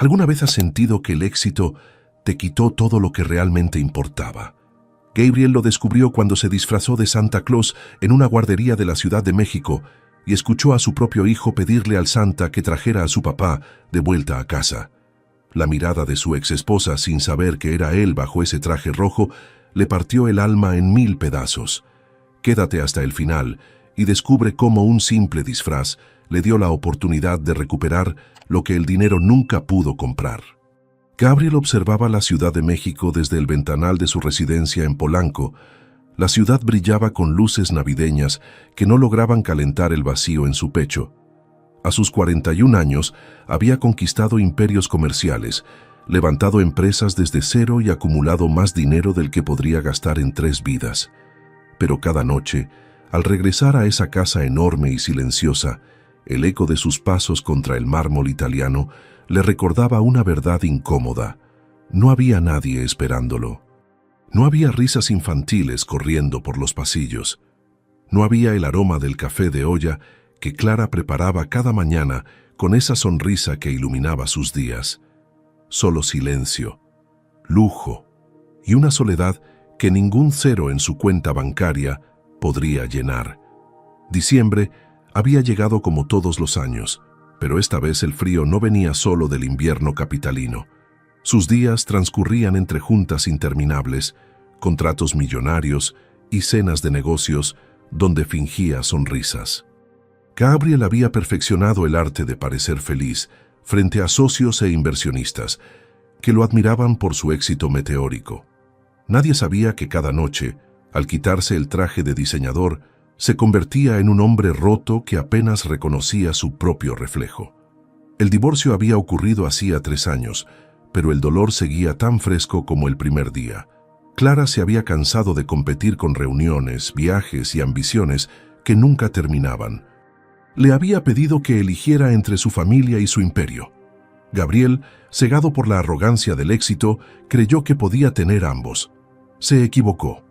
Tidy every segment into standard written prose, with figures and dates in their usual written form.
¿Alguna vez has sentido que el éxito te quitó todo lo que realmente importaba? Gabriel lo descubrió cuando se disfrazó de Santa Claus en una guardería de la Ciudad de México y escuchó a su propio hijo pedirle al Santa que trajera a su papá de vuelta a casa. La mirada de su exesposa, sin saber que era él bajo ese traje rojo, le partió el alma en 1000 pedazos. Quédate hasta el final y descubre cómo un simple disfraz le dio la oportunidad de recuperar lo que el dinero nunca pudo comprar. Gabriel observaba la Ciudad de México desde el ventanal de su residencia en Polanco. La ciudad brillaba con luces navideñas que no lograban calentar el vacío en su pecho. A sus 41 años había conquistado imperios comerciales, levantado empresas desde cero y acumulado más dinero del que podría gastar en 3 vidas. Pero cada noche, al regresar a esa casa enorme y silenciosa, el eco de sus pasos contra el mármol italiano le recordaba una verdad incómoda. No había nadie esperándolo. No había risas infantiles corriendo por los pasillos. No había el aroma del café de olla que Clara preparaba cada mañana con esa sonrisa que iluminaba sus días. Solo silencio, lujo y una soledad que ningún cero en su cuenta bancaria podría llenar. Diciembre había llegado como todos los años, pero esta vez el frío no venía solo del invierno capitalino. Sus días transcurrían entre juntas interminables, contratos millonarios y cenas de negocios donde fingía sonrisas. Gabriel había perfeccionado el arte de parecer feliz frente a socios e inversionistas que lo admiraban por su éxito meteórico. Nadie sabía que cada noche, al quitarse el traje de diseñador, se convertía en un hombre roto que apenas reconocía su propio reflejo. El divorcio había ocurrido hacía 3 años, pero el dolor seguía tan fresco como el primer día. Clara se había cansado de competir con reuniones, viajes y ambiciones que nunca terminaban. Le había pedido que eligiera entre su familia y su imperio. Gabriel, cegado por la arrogancia del éxito, creyó que podía tener ambos. Se equivocó.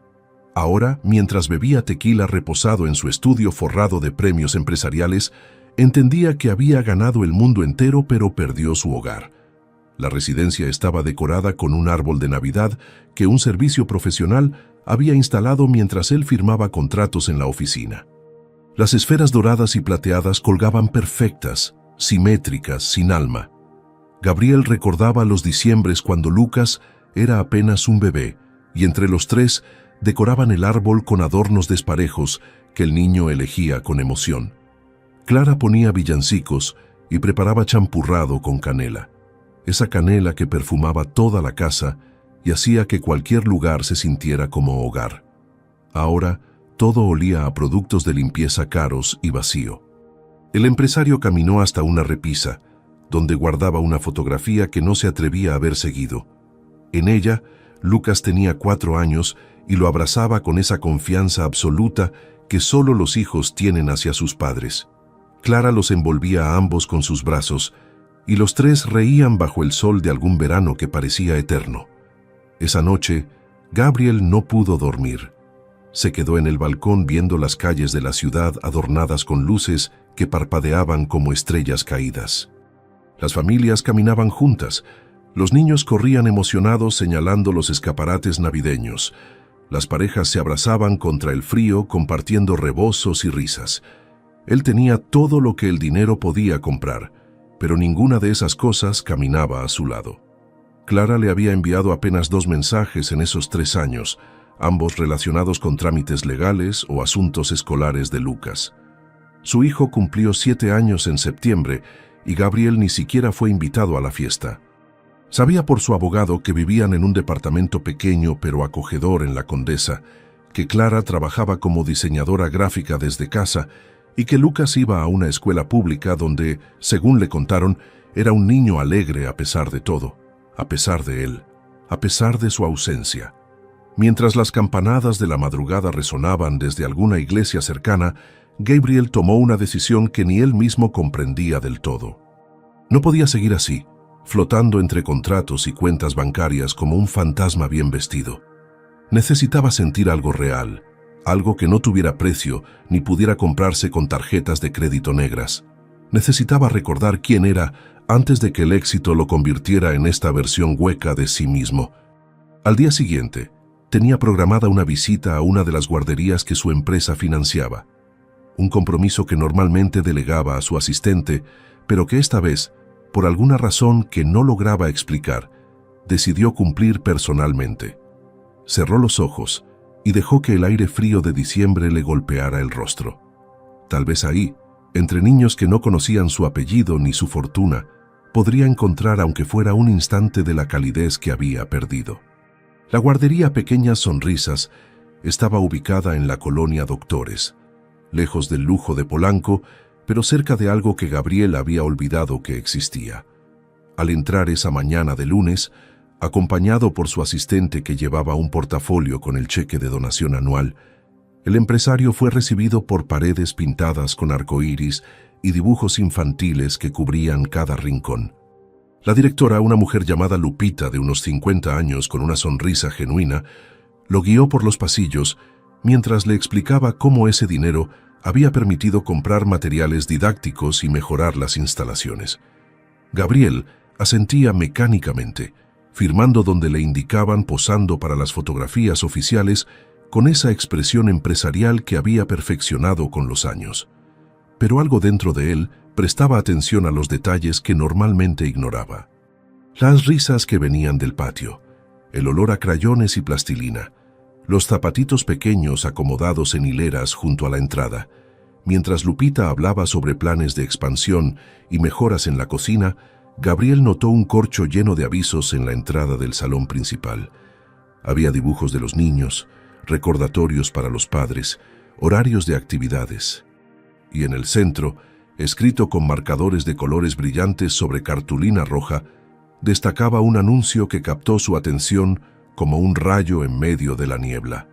Ahora, mientras bebía tequila reposado en su estudio forrado de premios empresariales, entendía que había ganado el mundo entero pero perdió su hogar. La residencia estaba decorada con un árbol de Navidad que un servicio profesional había instalado mientras él firmaba contratos en la oficina. Las esferas doradas y plateadas colgaban perfectas, simétricas, sin alma. Gabriel recordaba los diciembres cuando Lucas era apenas un bebé y entre los 3 decoraban el árbol con adornos desparejos que el niño elegía con emoción. Clara ponía villancicos y preparaba champurrado con canela. Esa canela que perfumaba toda la casa y hacía que cualquier lugar se sintiera como hogar. Ahora, todo olía a productos de limpieza caros y vacío. El empresario caminó hasta una repisa, donde guardaba una fotografía que no se atrevía a haber seguido. En ella, Lucas tenía 4 años y lo abrazaba con esa confianza absoluta que solo los hijos tienen hacia sus padres. Clara los envolvía a ambos con sus brazos, y los 3 reían bajo el sol de algún verano que parecía eterno. Esa noche, Gabriel no pudo dormir. Se quedó en el balcón viendo las calles de la ciudad adornadas con luces que parpadeaban como estrellas caídas. Las familias caminaban juntas. Los niños corrían emocionados señalando los escaparates navideños. Las parejas se abrazaban contra el frío compartiendo rebozos y risas. Él tenía todo lo que el dinero podía comprar, pero ninguna de esas cosas caminaba a su lado. Clara le había enviado apenas 2 mensajes en esos 3 años, ambos relacionados con trámites legales o asuntos escolares de Lucas. Su hijo cumplió 7 años en septiembre y Gabriel ni siquiera fue invitado a la fiesta. Sabía por su abogado que vivían en un departamento pequeño pero acogedor en la Condesa, que Clara trabajaba como diseñadora gráfica desde casa y que Lucas iba a una escuela pública donde, según le contaron, era un niño alegre a pesar de todo, a pesar de él, a pesar de su ausencia. Mientras las campanadas de la madrugada resonaban desde alguna iglesia cercana, Gabriel tomó una decisión que ni él mismo comprendía del todo. No podía seguir así, flotando entre contratos y cuentas bancarias como un fantasma bien vestido. Necesitaba sentir algo real, algo que no tuviera precio ni pudiera comprarse con tarjetas de crédito negras. Necesitaba recordar quién era antes de que el éxito lo convirtiera en esta versión hueca de sí mismo. Al día siguiente, tenía programada una visita a una de las guarderías que su empresa financiaba, un compromiso que normalmente delegaba a su asistente, pero que esta vez, por alguna razón que no lograba explicar, decidió cumplir personalmente. Cerró los ojos y dejó que el aire frío de diciembre le golpeara el rostro. Tal vez ahí, entre niños que no conocían su apellido ni su fortuna, podría encontrar aunque fuera un instante de la calidez que había perdido. La guardería Pequeñas Sonrisas estaba ubicada en la colonia Doctores, lejos del lujo de Polanco, pero cerca de algo que Gabriel había olvidado que existía. Al entrar esa mañana de lunes, acompañado por su asistente que llevaba un portafolio con el cheque de donación anual, el empresario fue recibido por paredes pintadas con arcoíris y dibujos infantiles que cubrían cada rincón. La directora, una mujer llamada Lupita de unos 50 años con una sonrisa genuina, lo guió por los pasillos mientras le explicaba cómo ese dinero había permitido comprar materiales didácticos y mejorar las instalaciones. Gabriel asentía mecánicamente, firmando donde le indicaban, posando para las fotografías oficiales con esa expresión empresarial que había perfeccionado con los años. Pero algo dentro de él prestaba atención a los detalles que normalmente ignoraba. Las risas que venían del patio, el olor a crayones y plastilina, los zapatitos pequeños acomodados en hileras junto a la entrada. Mientras Lupita hablaba sobre planes de expansión y mejoras en la cocina, Gabriel notó un corcho lleno de avisos en la entrada del salón principal. Había dibujos de los niños, recordatorios para los padres, horarios de actividades. Y en el centro, escrito con marcadores de colores brillantes sobre cartulina roja, destacaba un anuncio que captó su atención como un rayo en medio de la niebla.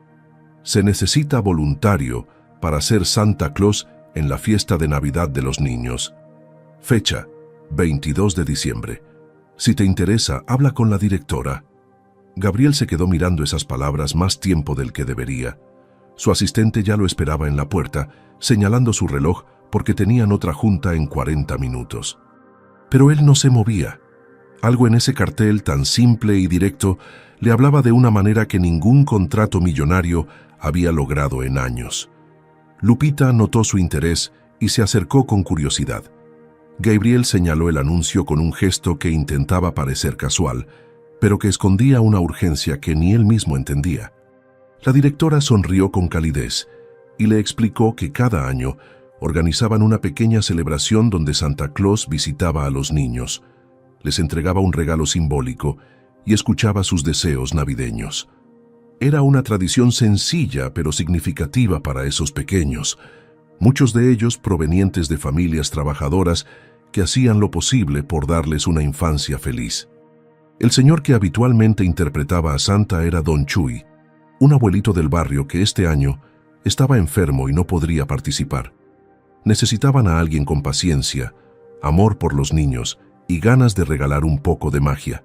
Se necesita voluntario para ser Santa Claus en la fiesta de Navidad de los niños. Fecha: 22 de diciembre. Si te interesa, habla con la directora. Gabriel se quedó mirando esas palabras más tiempo del que debería. Su asistente ya lo esperaba en la puerta, señalando su reloj porque tenían otra junta en 40 minutos. Pero él no se movía. Algo en ese cartel tan simple y directo le hablaba de una manera que ningún contrato millonario había logrado en años. Lupita notó su interés y se acercó con curiosidad. Gabriel señaló el anuncio con un gesto que intentaba parecer casual, pero que escondía una urgencia que ni él mismo entendía. La directora sonrió con calidez y le explicó que cada año organizaban una pequeña celebración donde Santa Claus visitaba a los niños, les entregaba un regalo simbólico y escuchaba sus deseos navideños. Era una tradición sencilla pero significativa para esos pequeños, muchos de ellos provenientes de familias trabajadoras que hacían lo posible por darles una infancia feliz. El señor que habitualmente interpretaba a Santa era Don Chuy, un abuelito del barrio que este año estaba enfermo y no podría participar. Necesitaban a alguien con paciencia, amor por los niños y ganas de regalar un poco de magia.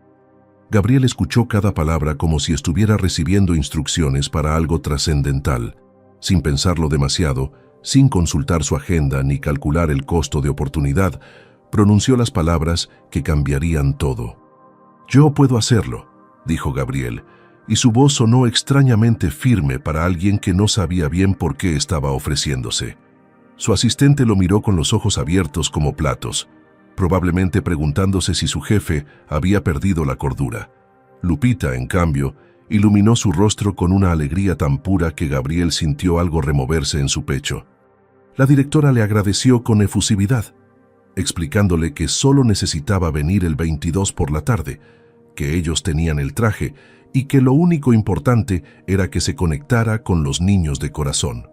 Gabriel escuchó cada palabra como si estuviera recibiendo instrucciones para algo trascendental. Sin pensarlo demasiado, sin consultar su agenda ni calcular el costo de oportunidad, pronunció las palabras que cambiarían todo. «Yo puedo hacerlo», dijo Gabriel, y su voz sonó extrañamente firme para alguien que no sabía bien por qué estaba ofreciéndose. Su asistente lo miró con los ojos abiertos como platos, probablemente preguntándose si su jefe había perdido la cordura. Lupita, en cambio, iluminó su rostro con una alegría tan pura que Gabriel sintió algo removerse en su pecho. La directora le agradeció con efusividad, explicándole que solo necesitaba venir el 22 por la tarde, que ellos tenían el traje y que lo único importante era que se conectara con los niños de corazón.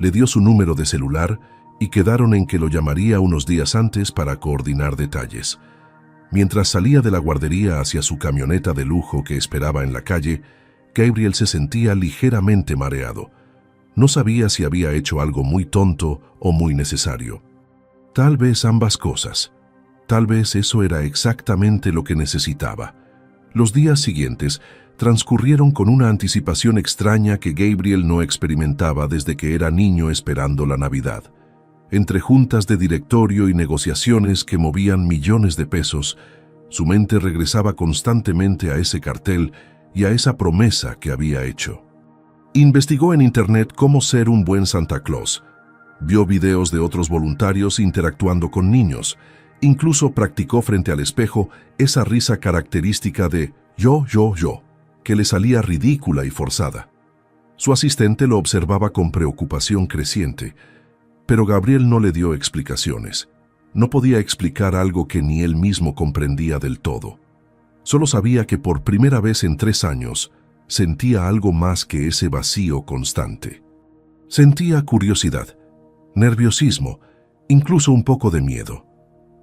Le dio su número de celular y quedaron en que lo llamaría unos días antes para coordinar detalles. Mientras salía de la guardería hacia su camioneta de lujo que esperaba en la calle, Gabriel se sentía ligeramente mareado. No sabía si había hecho algo muy tonto o muy necesario. Tal vez ambas cosas. Tal vez eso era exactamente lo que necesitaba. Los días siguientes transcurrieron con una anticipación extraña que Gabriel no experimentaba desde que era niño esperando la Navidad. Entre juntas de directorio y negociaciones que movían millones de pesos, su mente regresaba constantemente a ese cartel y a esa promesa que había hecho. Investigó en Internet cómo ser un buen Santa Claus. Vio videos de otros voluntarios interactuando con niños. Incluso practicó frente al espejo esa risa característica de yo, que le salía ridícula y forzada. Su asistente lo observaba con preocupación creciente, pero Gabriel no le dio explicaciones. No podía explicar algo que ni él mismo comprendía del todo. Solo sabía que por primera vez en 3 años sentía algo más que ese vacío constante. Sentía curiosidad, nerviosismo, incluso un poco de miedo.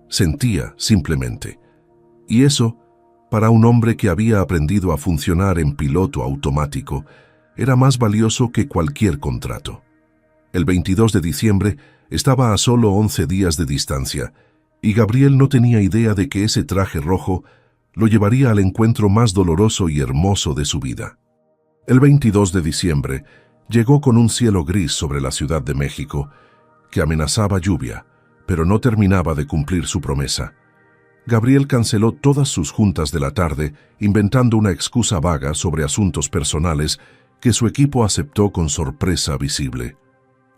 Sentía, simplemente. Y eso, para un hombre que había aprendido a funcionar en piloto automático, era más valioso que cualquier contrato. El 22 de diciembre estaba a solo 11 días de distancia, y Gabriel no tenía idea de que ese traje rojo lo llevaría al encuentro más doloroso y hermoso de su vida. El 22 de diciembre llegó con un cielo gris sobre la Ciudad de México, que amenazaba lluvia, pero no terminaba de cumplir su promesa. Gabriel canceló todas sus juntas de la tarde, inventando una excusa vaga sobre asuntos personales que su equipo aceptó con sorpresa visible.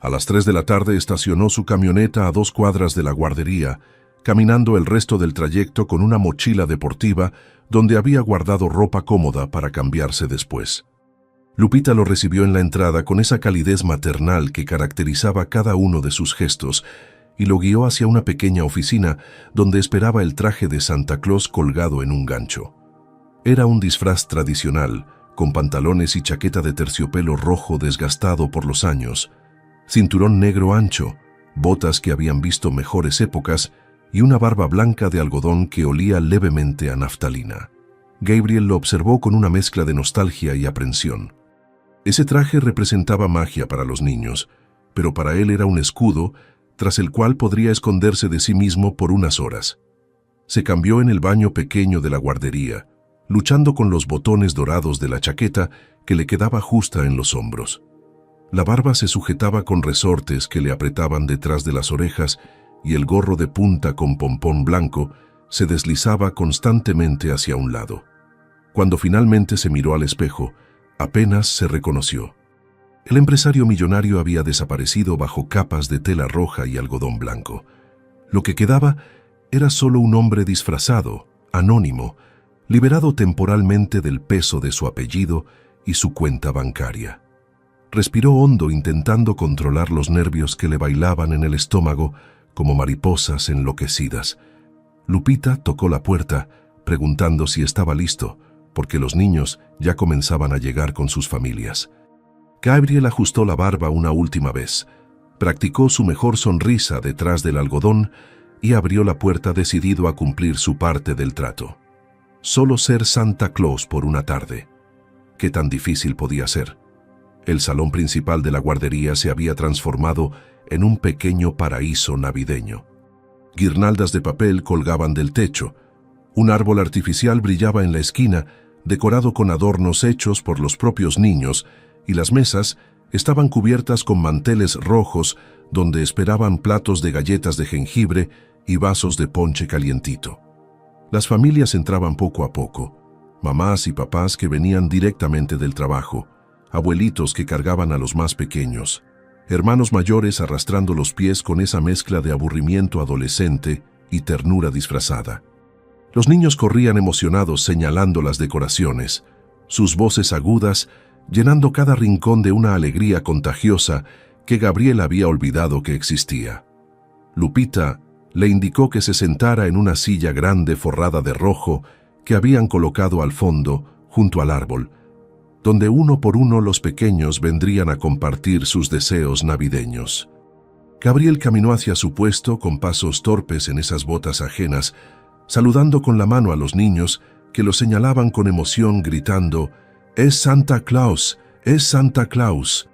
A las 3 de la tarde estacionó su camioneta a 2 cuadras de la guardería, caminando el resto del trayecto con una mochila deportiva donde había guardado ropa cómoda para cambiarse después. Lupita lo recibió en la entrada con esa calidez maternal que caracterizaba cada uno de sus gestos y lo guió hacia una pequeña oficina donde esperaba el traje de Santa Claus colgado en un gancho. Era un disfraz tradicional, con pantalones y chaqueta de terciopelo rojo desgastado por los años, cinturón negro ancho, botas que habían visto mejores épocas y una barba blanca de algodón que olía levemente a naftalina. Gabriel lo observó con una mezcla de nostalgia y aprensión. Ese traje representaba magia para los niños, pero para él era un escudo tras el cual podría esconderse de sí mismo por unas horas. Se cambió en el baño pequeño de la guardería, luchando con los botones dorados de la chaqueta que le quedaba justa en los hombros. La barba se sujetaba con resortes que le apretaban detrás de las orejas y el gorro de punta con pompón blanco se deslizaba constantemente hacia un lado. Cuando finalmente se miró al espejo, apenas se reconoció. El empresario millonario había desaparecido bajo capas de tela roja y algodón blanco. Lo que quedaba era solo un hombre disfrazado, anónimo, liberado temporalmente del peso de su apellido y su cuenta bancaria. Respiró hondo intentando controlar los nervios que le bailaban en el estómago como mariposas enloquecidas. Lupita tocó la puerta, preguntando si estaba listo, porque los niños ya comenzaban a llegar con sus familias. Gabriel ajustó la barba una última vez, practicó su mejor sonrisa detrás del algodón y abrió la puerta decidido a cumplir su parte del trato. Solo ser Santa Claus por una tarde. ¿Qué tan difícil podía ser? El salón principal de la guardería se había transformado en un pequeño paraíso navideño. Guirnaldas de papel colgaban del techo. Un árbol artificial brillaba en la esquina, decorado con adornos hechos por los propios niños, y las mesas estaban cubiertas con manteles rojos donde esperaban platos de galletas de jengibre y vasos de ponche calientito. Las familias entraban poco a poco, mamás y papás que venían directamente del trabajo, abuelitos que cargaban a los más pequeños, hermanos mayores arrastrando los pies con esa mezcla de aburrimiento adolescente y ternura disfrazada. Los niños corrían emocionados señalando las decoraciones, sus voces agudas llenando cada rincón de una alegría contagiosa que Gabriel había olvidado que existía. Lupita le indicó que se sentara en una silla grande forrada de rojo que habían colocado al fondo, junto al árbol, donde uno por uno los pequeños vendrían a compartir sus deseos navideños. Gabriel caminó hacia su puesto con pasos torpes en esas botas ajenas, saludando con la mano a los niños que lo señalaban con emoción gritando «¡Es Santa Claus! ¡Es Santa Claus!».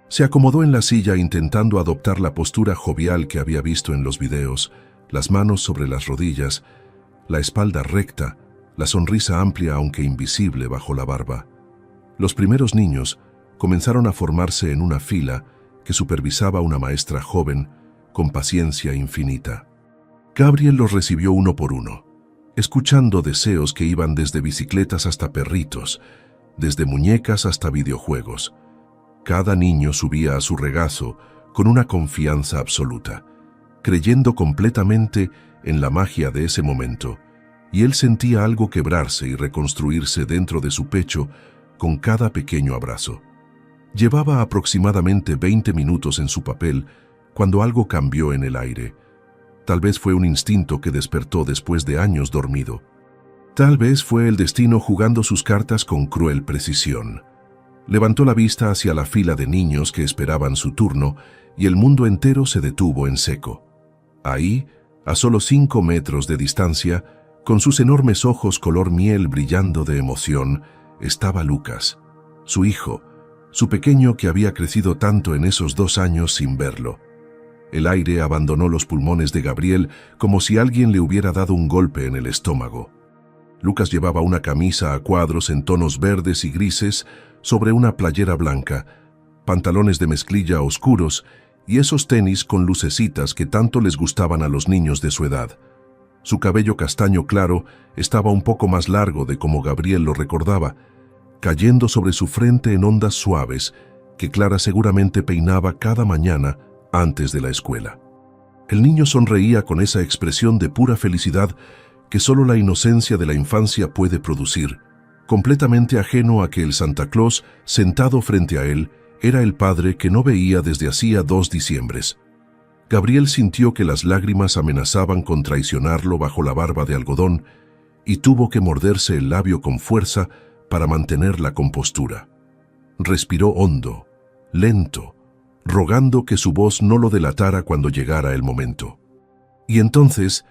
Se acomodó en la silla intentando adoptar la postura jovial que había visto en los videos, las manos sobre las rodillas, la espalda recta, la sonrisa amplia aunque invisible bajo la barba. Los primeros niños comenzaron a formarse en una fila que supervisaba una maestra joven con paciencia infinita. Gabriel los recibió uno por uno, escuchando deseos que iban desde bicicletas hasta perritos, desde muñecas hasta videojuegos. Cada niño subía a su regazo con una confianza absoluta, creyendo completamente en la magia de ese momento, y él sentía algo quebrarse y reconstruirse dentro de su pecho con cada pequeño abrazo. Llevaba aproximadamente 20 minutos en su papel cuando algo cambió en el aire. Tal vez fue un instinto que despertó después de años dormido. Tal vez fue el destino jugando sus cartas con cruel precisión. Levantó la vista hacia la fila de niños que esperaban su turno y el mundo entero se detuvo en seco. Ahí, a solo 5 metros de distancia, con sus enormes ojos color miel brillando de emoción, estaba Lucas, su hijo, su pequeño que había crecido tanto en esos 2 años sin verlo. El aire abandonó los pulmones de Gabriel como si alguien le hubiera dado un golpe en el estómago. Lucas llevaba una camisa a cuadros en tonos verdes y grises sobre una playera blanca, pantalones de mezclilla oscuros y esos tenis con lucecitas que tanto les gustaban a los niños de su edad. Su cabello castaño claro estaba un poco más largo de como Gabriel lo recordaba, cayendo sobre su frente en ondas suaves que Clara seguramente peinaba cada mañana antes de la escuela. El niño sonreía con esa expresión de pura felicidad que solo la inocencia de la infancia puede producir, completamente ajeno a que el Santa Claus, sentado frente a él, era el padre que no veía desde hacía 2 diciembres. Gabriel sintió que las lágrimas amenazaban con traicionarlo bajo la barba de algodón y tuvo que morderse el labio con fuerza para mantener la compostura. Respiró hondo, lento, rogando que su voz no lo delatara cuando llegara el momento. Y entonces,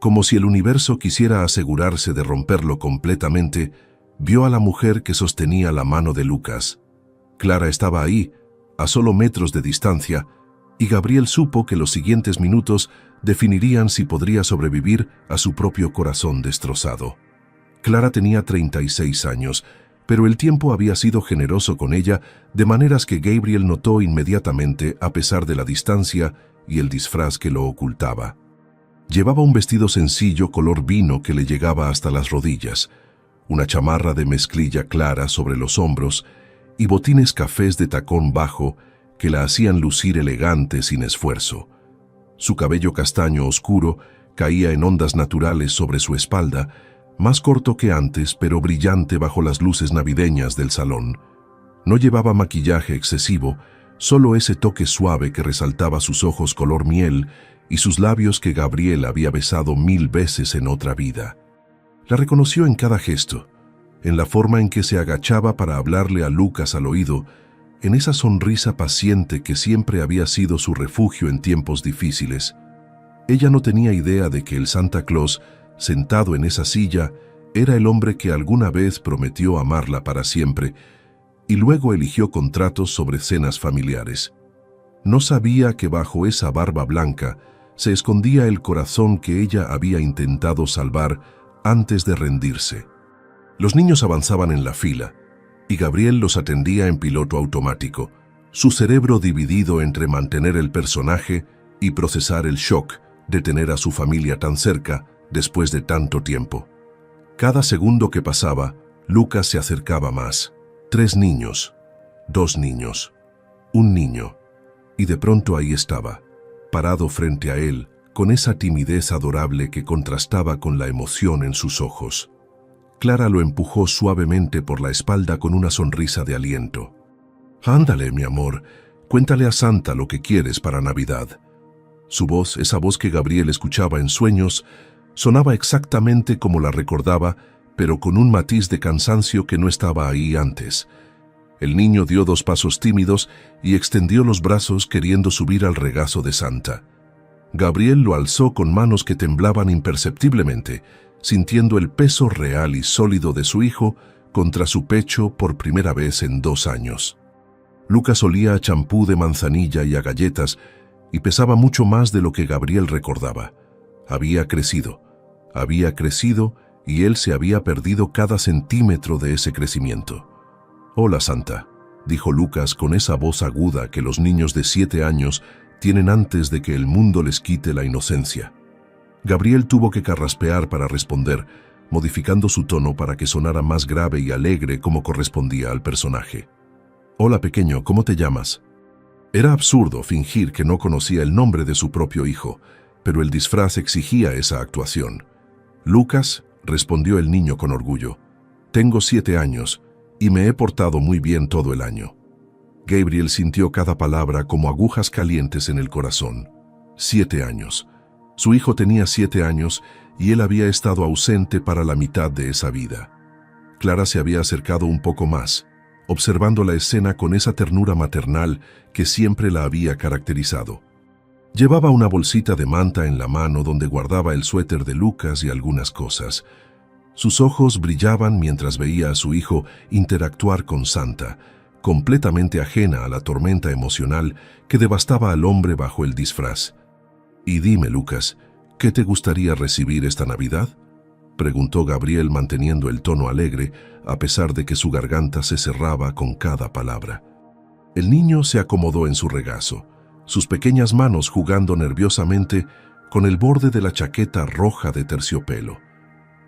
como si el universo quisiera asegurarse de romperlo completamente, vio a la mujer que sostenía la mano de Lucas. Clara estaba ahí, a solo metros de distancia, y Gabriel supo que los siguientes minutos definirían si podría sobrevivir a su propio corazón destrozado. Clara tenía 36 años, pero el tiempo había sido generoso con ella, de maneras que Gabriel notó inmediatamente a pesar de la distancia y el disfraz que lo ocultaba. Llevaba un vestido sencillo color vino que le llegaba hasta las rodillas, una chamarra de mezclilla clara sobre los hombros y botines cafés de tacón bajo que la hacían lucir elegante sin esfuerzo. Su cabello castaño oscuro caía en ondas naturales sobre su espalda, más corto que antes, pero brillante bajo las luces navideñas del salón. No llevaba maquillaje excesivo, solo ese toque suave que resaltaba sus ojos color miel y sus labios que Gabriel había besado 1000 veces en otra vida. La reconoció en cada gesto, en la forma en que se agachaba para hablarle a Lucas al oído, en esa sonrisa paciente que siempre había sido su refugio en tiempos difíciles. Ella no tenía idea de que el Santa Claus, sentado en esa silla, era el hombre que alguna vez prometió amarla para siempre y luego eligió contratos sobre cenas familiares. No sabía que bajo esa barba blanca se escondía el corazón que ella había intentado salvar antes de rendirse. Los niños avanzaban en la fila y Gabriel los atendía en piloto automático, su cerebro dividido entre mantener el personaje y procesar el shock de tener a su familia tan cerca después de tanto tiempo. Cada segundo que pasaba, Lucas se acercaba más. 3 niños, 2 niños, 1 niño, y de pronto ahí estaba, parado frente a él, con esa timidez adorable que contrastaba con la emoción en sus ojos. Clara lo empujó suavemente por la espalda con una sonrisa de aliento. «Ándale, mi amor, cuéntale a Santa lo que quieres para Navidad». Su voz, esa voz que Gabriel escuchaba en sueños, sonaba exactamente como la recordaba, pero con un matiz de cansancio que no estaba ahí antes. El niño dio 2 pasos tímidos y extendió los brazos queriendo subir al regazo de Santa. Gabriel lo alzó con manos que temblaban imperceptiblemente, sintiendo el peso real y sólido de su hijo contra su pecho por primera vez en 2 años. Lucas olía a champú de manzanilla y a galletas y pesaba mucho más de lo que Gabriel recordaba. Había crecido y él se había perdido cada centímetro de ese crecimiento. «Hola, Santa», dijo Lucas con esa voz aguda que los niños de 7 años Tienen antes de que el mundo les quite la inocencia. Gabriel tuvo que carraspear para responder, modificando su tono para que sonara más grave y alegre como correspondía al personaje. «Hola, pequeño, ¿cómo te llamas?» Era absurdo fingir que no conocía el nombre de su propio hijo, pero el disfraz exigía esa actuación. «Lucas», respondió el niño con orgullo. «Tengo 7 años y me he portado muy bien todo el año». Gabriel sintió cada palabra como agujas calientes en el corazón. 7 años. Su hijo tenía 7 años y él había estado ausente para la mitad de esa vida. Clara se había acercado un poco más, observando la escena con esa ternura maternal que siempre la había caracterizado. Llevaba una bolsita de manta en la mano donde guardaba el suéter de Lucas y algunas cosas. Sus ojos brillaban mientras veía a su hijo interactuar con Santa, completamente ajena a la tormenta emocional que devastaba al hombre bajo el disfraz. «Y dime, Lucas, ¿qué te gustaría recibir esta Navidad?», preguntó Gabriel manteniendo el tono alegre, a pesar de que su garganta se cerraba con cada palabra. El niño se acomodó en su regazo, sus pequeñas manos jugando nerviosamente con el borde de la chaqueta roja de terciopelo.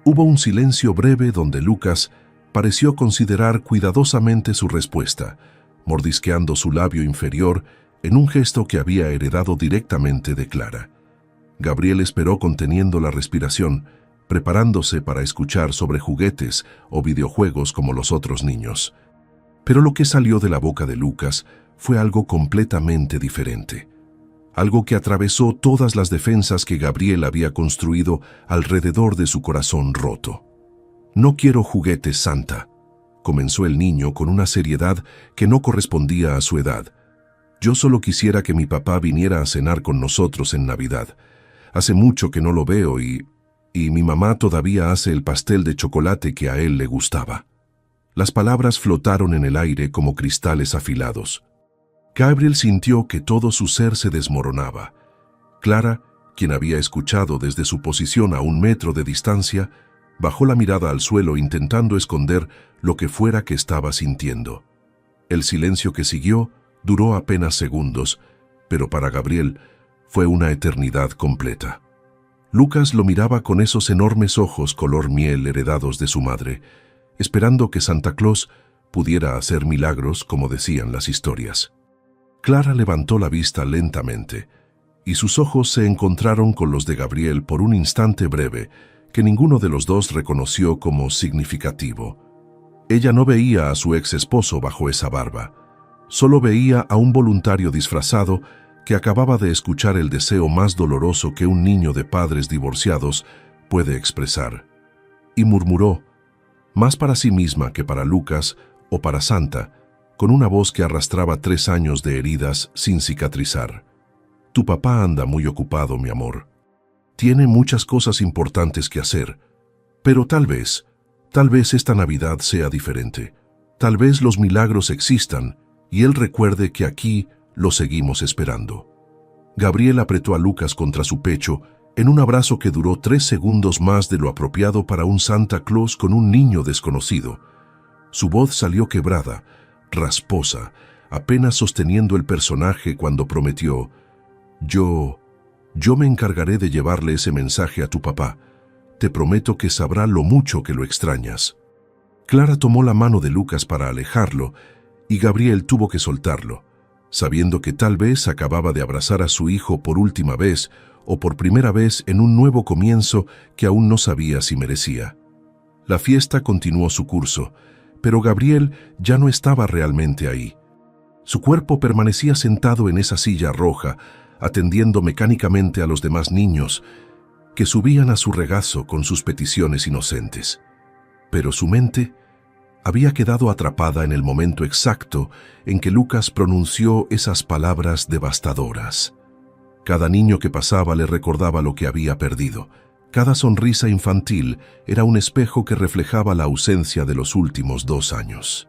Hubo un silencio breve donde Lucas pareció considerar cuidadosamente su respuesta, mordisqueando su labio inferior en un gesto que había heredado directamente de Clara. Gabriel esperó conteniendo la respiración, preparándose para escuchar sobre juguetes o videojuegos como los otros niños. Pero lo que salió de la boca de Lucas fue algo completamente diferente. Algo que atravesó todas las defensas que Gabriel había construido alrededor de su corazón roto. «No quiero juguetes, Santa», comenzó el niño con una seriedad que no correspondía a su edad. «Yo solo quisiera que mi papá viniera a cenar con nosotros en Navidad. Hace mucho que no lo veo y mi mamá todavía hace el pastel de chocolate que a él le gustaba». Las palabras flotaron en el aire como cristales afilados. Gabriel sintió que todo su ser se desmoronaba. Clara, quien había escuchado desde su posición a 1 metro de distancia, bajó la mirada al suelo intentando esconder lo que fuera que estaba sintiendo. El silencio que siguió duró apenas segundos, pero para Gabriel fue una eternidad completa. Lucas lo miraba con esos enormes ojos color miel heredados de su madre, esperando que Santa Claus pudiera hacer milagros como decían las historias. Clara levantó la vista lentamente, y sus ojos se encontraron con los de Gabriel por un instante breve, que ninguno de los dos reconoció como significativo. Ella no veía a su ex esposo bajo esa barba, solo veía a un voluntario disfrazado que acababa de escuchar el deseo más doloroso que un niño de padres divorciados puede expresar. Y murmuró, más para sí misma que para Lucas o para Santa, con una voz que arrastraba 3 años de heridas sin cicatrizar. «Tu papá anda muy ocupado, mi amor. Tiene muchas cosas importantes que hacer, pero tal vez esta Navidad sea diferente. Tal vez los milagros existan y él recuerde que aquí lo seguimos esperando». Gabriel apretó a Lucas contra su pecho en un abrazo que duró 3 segundos más de lo apropiado para un Santa Claus con un niño desconocido. Su voz salió quebrada, rasposa, apenas sosteniendo el personaje cuando prometió, Yo me encargaré de llevarle ese mensaje a tu papá. Te prometo que sabrá lo mucho que lo extrañas». Clara tomó la mano de Lucas para alejarlo y Gabriel tuvo que soltarlo, sabiendo que tal vez acababa de abrazar a su hijo por última vez o por primera vez en un nuevo comienzo que aún no sabía si merecía. La fiesta continuó su curso, pero Gabriel ya no estaba realmente ahí. Su cuerpo permanecía sentado en esa silla roja, atendiendo mecánicamente a los demás niños que subían a su regazo con sus peticiones inocentes. Pero su mente había quedado atrapada en el momento exacto en que Lucas pronunció esas palabras devastadoras. Cada niño que pasaba le recordaba lo que había perdido. Cada sonrisa infantil era un espejo que reflejaba la ausencia de los últimos 2 años.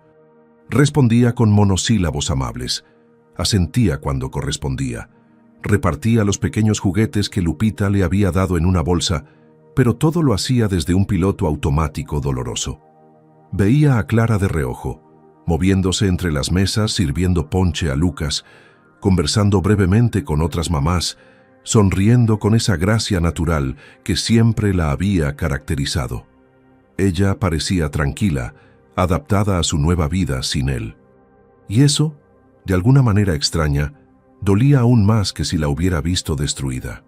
Respondía con monosílabos amables, asentía cuando correspondía, repartía los pequeños juguetes que Lupita le había dado en una bolsa, pero todo lo hacía desde un piloto automático doloroso. Veía a Clara de reojo, moviéndose entre las mesas sirviendo ponche a Lucas, conversando brevemente con otras mamás, sonriendo con esa gracia natural que siempre la había caracterizado. Ella parecía tranquila, adaptada a su nueva vida sin él. Y eso, de alguna manera extraña, dolía aún más que si la hubiera visto destruida.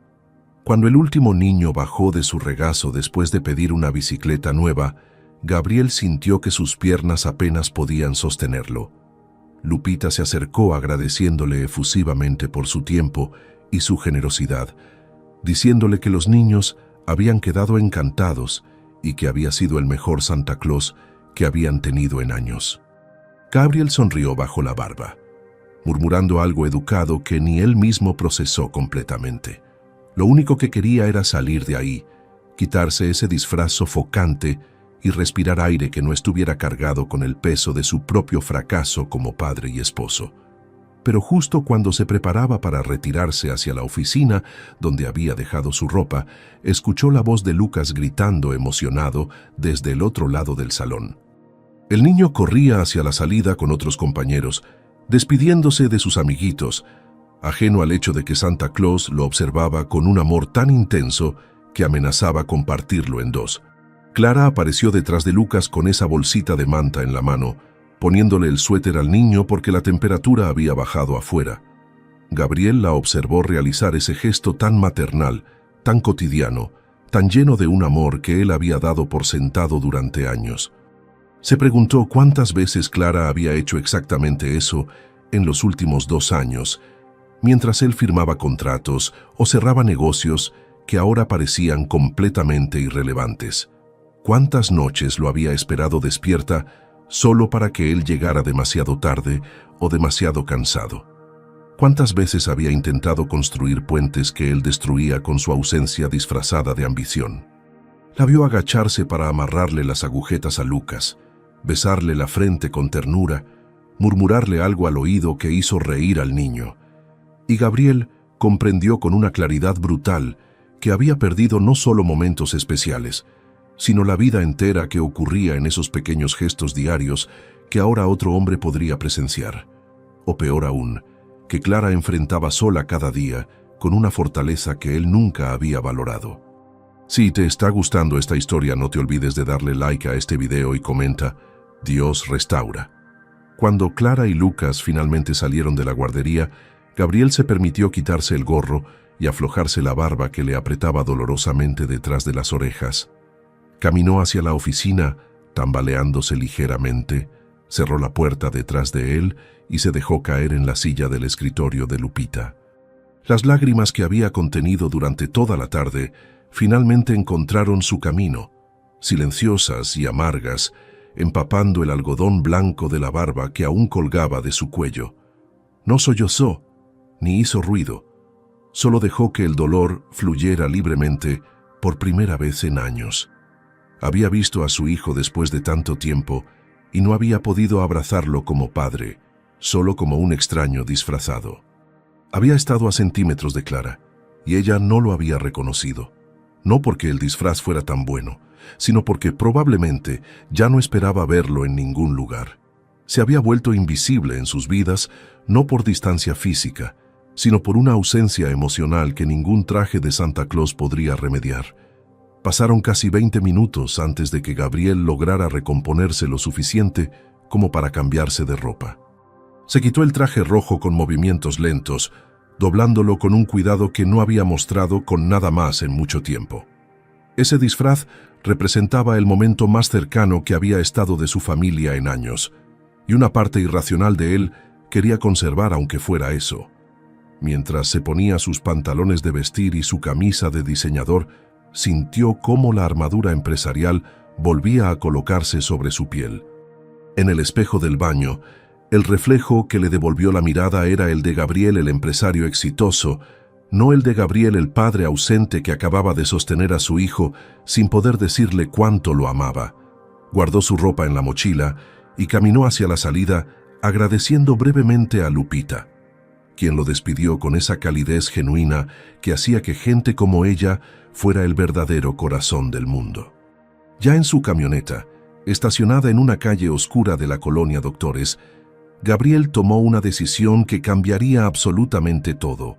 Cuando el último niño bajó de su regazo después de pedir una bicicleta nueva, Gabriel sintió que sus piernas apenas podían sostenerlo. Lupita se acercó agradeciéndole efusivamente por su tiempo y su generosidad, diciéndole que los niños habían quedado encantados y que había sido el mejor Santa Claus que habían tenido en años. Gabriel sonrió bajo la barba, murmurando algo educado que ni él mismo procesó completamente. Lo único que quería era salir de ahí, quitarse ese disfraz sofocante y respirar aire que no estuviera cargado con el peso de su propio fracaso como padre y esposo. Pero justo cuando se preparaba para retirarse hacia la oficina donde había dejado su ropa, escuchó la voz de Lucas gritando emocionado desde el otro lado del salón. El niño corría hacia la salida con otros compañeros, despidiéndose de sus amiguitos, ajeno al hecho de que Santa Claus lo observaba con un amor tan intenso que amenazaba compartirlo en dos. Clara apareció detrás de Lucas con esa bolsita de manta en la mano, poniéndole el suéter al niño porque la temperatura había bajado afuera. Gabriel la observó realizar ese gesto tan maternal, tan cotidiano, tan lleno de un amor que él había dado por sentado durante años. Se preguntó cuántas veces Clara había hecho exactamente eso en los últimos 2 años, mientras él firmaba contratos o cerraba negocios que ahora parecían completamente irrelevantes. ¿Cuántas noches lo había esperado despierta solo para que él llegara demasiado tarde o demasiado cansado? ¿Cuántas veces había intentado construir puentes que él destruía con su ausencia disfrazada de ambición? La vio agacharse para amarrarle las agujetas a Lucas, besarle la frente con ternura, murmurarle algo al oído que hizo reír al niño. Y Gabriel comprendió con una claridad brutal que había perdido no solo momentos especiales, sino la vida entera que ocurría en esos pequeños gestos diarios que ahora otro hombre podría presenciar. O peor aún, que Clara enfrentaba sola cada día con una fortaleza que él nunca había valorado. Si te está gustando esta historia, no te olvides de darle like a este video y comenta, Dios restaura. Cuando Clara y Lucas finalmente salieron de la guardería, Gabriel se permitió quitarse el gorro y aflojarse la barba que le apretaba dolorosamente detrás de las orejas. Caminó hacia la oficina, tambaleándose ligeramente, cerró la puerta detrás de él y se dejó caer en la silla del escritorio de Lupita. Las lágrimas que había contenido durante toda la tarde finalmente encontraron su camino, silenciosas y amargas, empapando el algodón blanco de la barba que aún colgaba de su cuello. No sollozó, ni hizo ruido, solo dejó que el dolor fluyera libremente por primera vez en años. Había visto a su hijo después de tanto tiempo y no había podido abrazarlo como padre, solo como un extraño disfrazado. Había estado a centímetros de Clara y ella no lo había reconocido, no porque el disfraz fuera tan bueno, sino porque probablemente ya no esperaba verlo en ningún lugar. Se había vuelto invisible en sus vidas, no por distancia física, sino por una ausencia emocional que ningún traje de Santa Claus podría remediar. Pasaron casi 20 minutos antes de que Gabriel lograra recomponerse lo suficiente como para cambiarse de ropa. Se quitó el traje rojo con movimientos lentos, doblándolo con un cuidado que no había mostrado con nada más en mucho tiempo. Ese disfraz representaba el momento más cercano que había estado de su familia en años, y una parte irracional de él quería conservar aunque fuera eso. Mientras se ponía sus pantalones de vestir y su camisa de diseñador, sintió cómo la armadura empresarial volvía a colocarse sobre su piel. En el espejo del baño, el reflejo que le devolvió la mirada era el de Gabriel el empresario exitoso, no el de Gabriel el padre ausente que acababa de sostener a su hijo sin poder decirle cuánto lo amaba. Guardó su ropa en la mochila y caminó hacia la salida agradeciendo brevemente a Lupita, quien lo despidió con esa calidez genuina que hacía que gente como ella fuera el verdadero corazón del mundo. Ya en su camioneta, estacionada en una calle oscura de la colonia Doctores, Gabriel tomó una decisión que cambiaría absolutamente todo.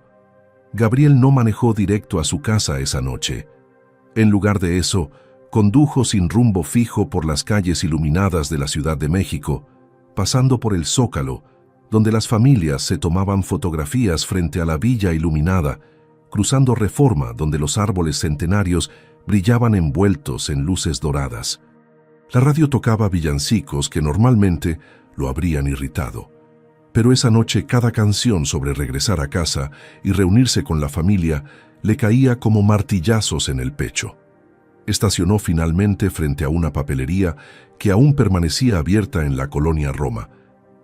Gabriel no manejó directo a su casa esa noche. En lugar de eso, condujo sin rumbo fijo por las calles iluminadas de la Ciudad de México, pasando por el Zócalo, donde las familias se tomaban fotografías frente a la villa iluminada, cruzando Reforma, donde los árboles centenarios brillaban envueltos en luces doradas. La radio tocaba villancicos que normalmente lo habrían irritado. Pero esa noche cada canción sobre regresar a casa y reunirse con la familia le caía como martillazos en el pecho. Estacionó finalmente frente a una papelería que aún permanecía abierta en la colonia Roma,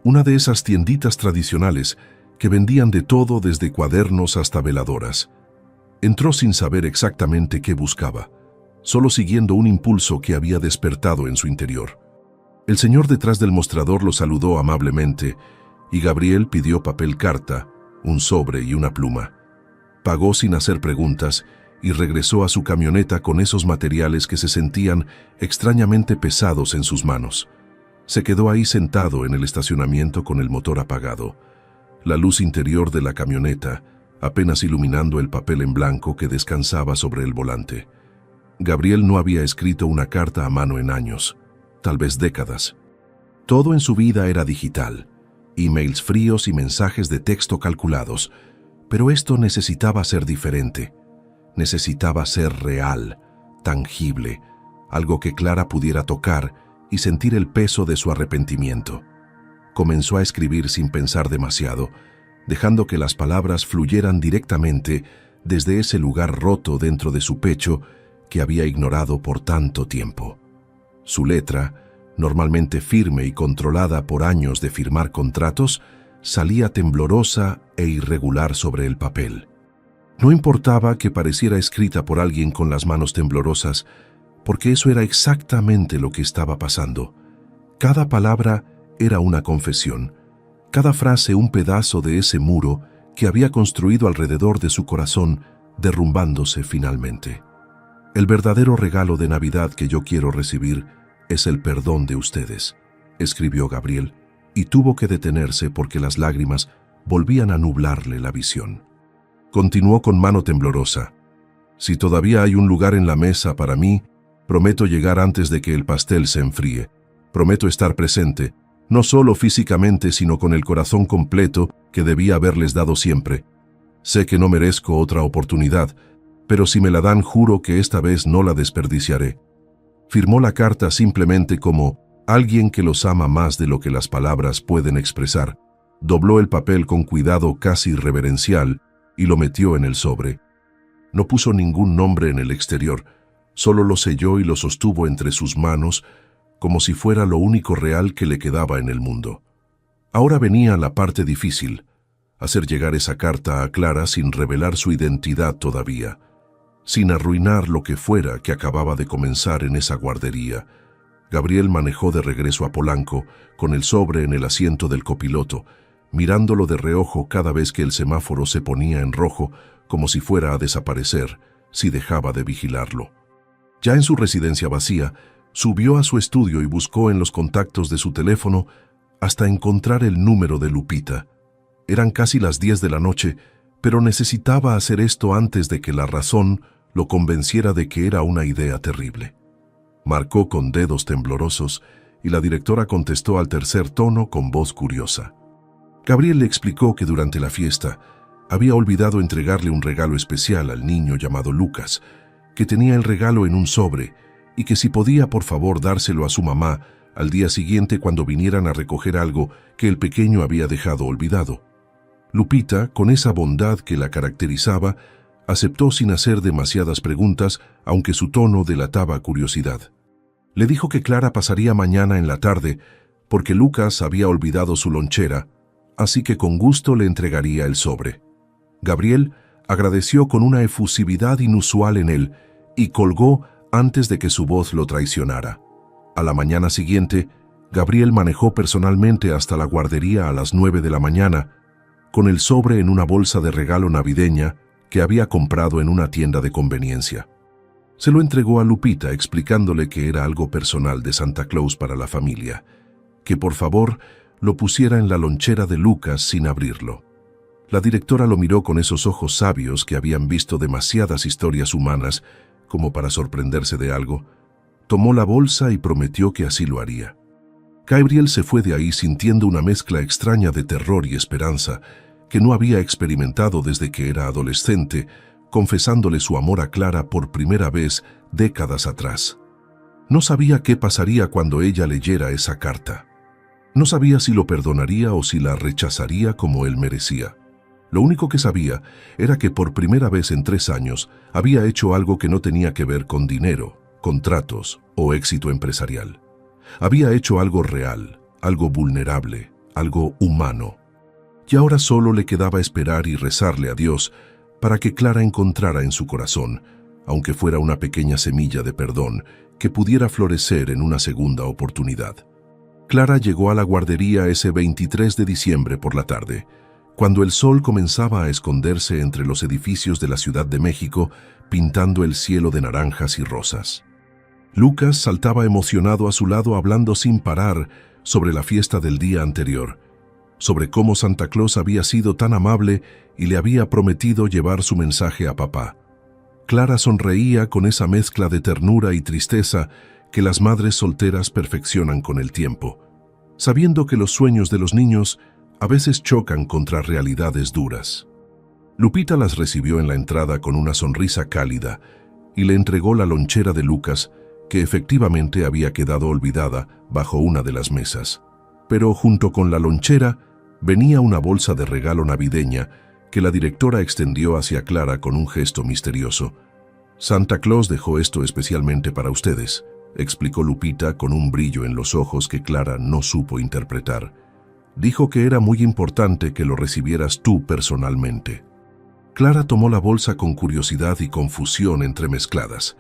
una de esas tienditas tradicionales que vendían de todo desde cuadernos hasta veladoras. Entró sin saber exactamente qué buscaba, solo siguiendo un impulso que había despertado en su interior. El señor detrás del mostrador lo saludó amablemente y Gabriel pidió papel carta, un sobre y una pluma. Pagó sin hacer preguntas y regresó a su camioneta con esos materiales que se sentían extrañamente pesados en sus manos. Se quedó ahí sentado en el estacionamiento con el motor apagado, la luz interior de la camioneta apenas iluminando el papel en blanco que descansaba sobre el volante. Gabriel no había escrito una carta a mano en años, tal vez décadas. Todo en su vida era digital, emails fríos y mensajes de texto calculados, pero esto necesitaba ser diferente. Necesitaba ser real, tangible, algo que Clara pudiera tocar y sentir el peso de su arrepentimiento. Comenzó a escribir sin pensar demasiado, dejando que las palabras fluyeran directamente desde ese lugar roto dentro de su pecho que había ignorado por tanto tiempo. Su letra, normalmente firme y controlada por años de firmar contratos, salía temblorosa e irregular sobre el papel. No importaba que pareciera escrita por alguien con las manos temblorosas, porque eso era exactamente lo que estaba pasando. Cada palabra era una confesión, cada frase un pedazo de ese muro que había construido alrededor de su corazón, derrumbándose finalmente. El verdadero regalo de Navidad que yo quiero recibir es el perdón de ustedes, escribió Gabriel, y tuvo que detenerse porque las lágrimas volvían a nublarle la visión. Continuó con mano temblorosa. Si todavía hay un lugar en la mesa para mí, prometo llegar antes de que el pastel se enfríe. Prometo estar presente, no solo físicamente, sino con el corazón completo que debía haberles dado siempre. Sé que no merezco otra oportunidad, pero si me la dan, juro que esta vez no la desperdiciaré. Firmó la carta simplemente como alguien que los ama más de lo que las palabras pueden expresar. Dobló el papel con cuidado casi reverencial y lo metió en el sobre. No puso ningún nombre en el exterior, solo lo selló y lo sostuvo entre sus manos como si fuera lo único real que le quedaba en el mundo. Ahora venía la parte difícil, hacer llegar esa carta a Clara sin revelar su identidad todavía, sin arruinar lo que fuera que acababa de comenzar en esa guardería. Gabriel manejó de regreso a Polanco, con el sobre en el asiento del copiloto, mirándolo de reojo cada vez que el semáforo se ponía en rojo, como si fuera a desaparecer si dejaba de vigilarlo. Ya en su residencia vacía, subió a su estudio y buscó en los contactos de su teléfono hasta encontrar el número de Lupita. Eran casi las 10 de la noche, pero necesitaba hacer esto antes de que la razón lo convenciera de que era una idea terrible. Marcó con dedos temblorosos y la directora contestó al tercer tono con voz curiosa. Gabriel le explicó que durante la fiesta había olvidado entregarle un regalo especial al niño llamado Lucas, que tenía el regalo en un sobre y que si podía por favor dárselo a su mamá al día siguiente cuando vinieran a recoger algo que el pequeño había dejado olvidado. Lupita, con esa bondad que la caracterizaba, aceptó sin hacer demasiadas preguntas, aunque su tono delataba curiosidad. Le dijo que Clara pasaría mañana en la tarde porque Lucas había olvidado su lonchera, así que con gusto le entregaría el sobre. Gabriel agradeció con una efusividad inusual en él y colgó antes de que su voz lo traicionara. A la mañana siguiente, Gabriel manejó personalmente hasta la guardería a las 9 de la mañana, con el sobre en una bolsa de regalo navideña que había comprado en una tienda de conveniencia. Se lo entregó a Lupita explicándole que era algo personal de Santa Claus para la familia, que por favor lo pusiera en la lonchera de Lucas sin abrirlo. La directora lo miró con esos ojos sabios que habían visto demasiadas historias humanas como para sorprenderse de algo. Tomó la bolsa y prometió que así lo haría. Gabriel se fue de ahí sintiendo una mezcla extraña de terror y esperanza que no había experimentado desde que era adolescente, confesándole su amor a Clara por primera vez décadas atrás. No sabía qué pasaría cuando ella leyera esa carta. No sabía si lo perdonaría o si la rechazaría como él merecía. Lo único que sabía era que por primera vez en 3 años había hecho algo que no tenía que ver con dinero, contratos o éxito empresarial. Había hecho algo real, algo vulnerable, algo humano. Y ahora solo le quedaba esperar y rezarle a Dios para que Clara encontrara en su corazón, aunque fuera una pequeña semilla de perdón, que pudiera florecer en una segunda oportunidad. Clara llegó a la guardería ese 23 de diciembre por la tarde, cuando el sol comenzaba a esconderse entre los edificios de la Ciudad de México, pintando el cielo de naranjas y rosas. Lucas saltaba emocionado a su lado hablando sin parar sobre la fiesta del día anterior, sobre cómo Santa Claus había sido tan amable y le había prometido llevar su mensaje a papá. Clara sonreía con esa mezcla de ternura y tristeza que las madres solteras perfeccionan con el tiempo, sabiendo que los sueños de los niños a veces chocan contra realidades duras. Lupita las recibió en la entrada con una sonrisa cálida y le entregó la lonchera de Lucas, que efectivamente había quedado olvidada bajo una de las mesas. Pero junto con la lonchera venía una bolsa de regalo navideña que la directora extendió hacia Clara con un gesto misterioso. «Santa Claus dejó esto especialmente para ustedes», explicó Lupita con un brillo en los ojos que Clara no supo interpretar. «Dijo que era muy importante que lo recibieras tú personalmente». Clara tomó la bolsa con curiosidad y confusión entremezcladas.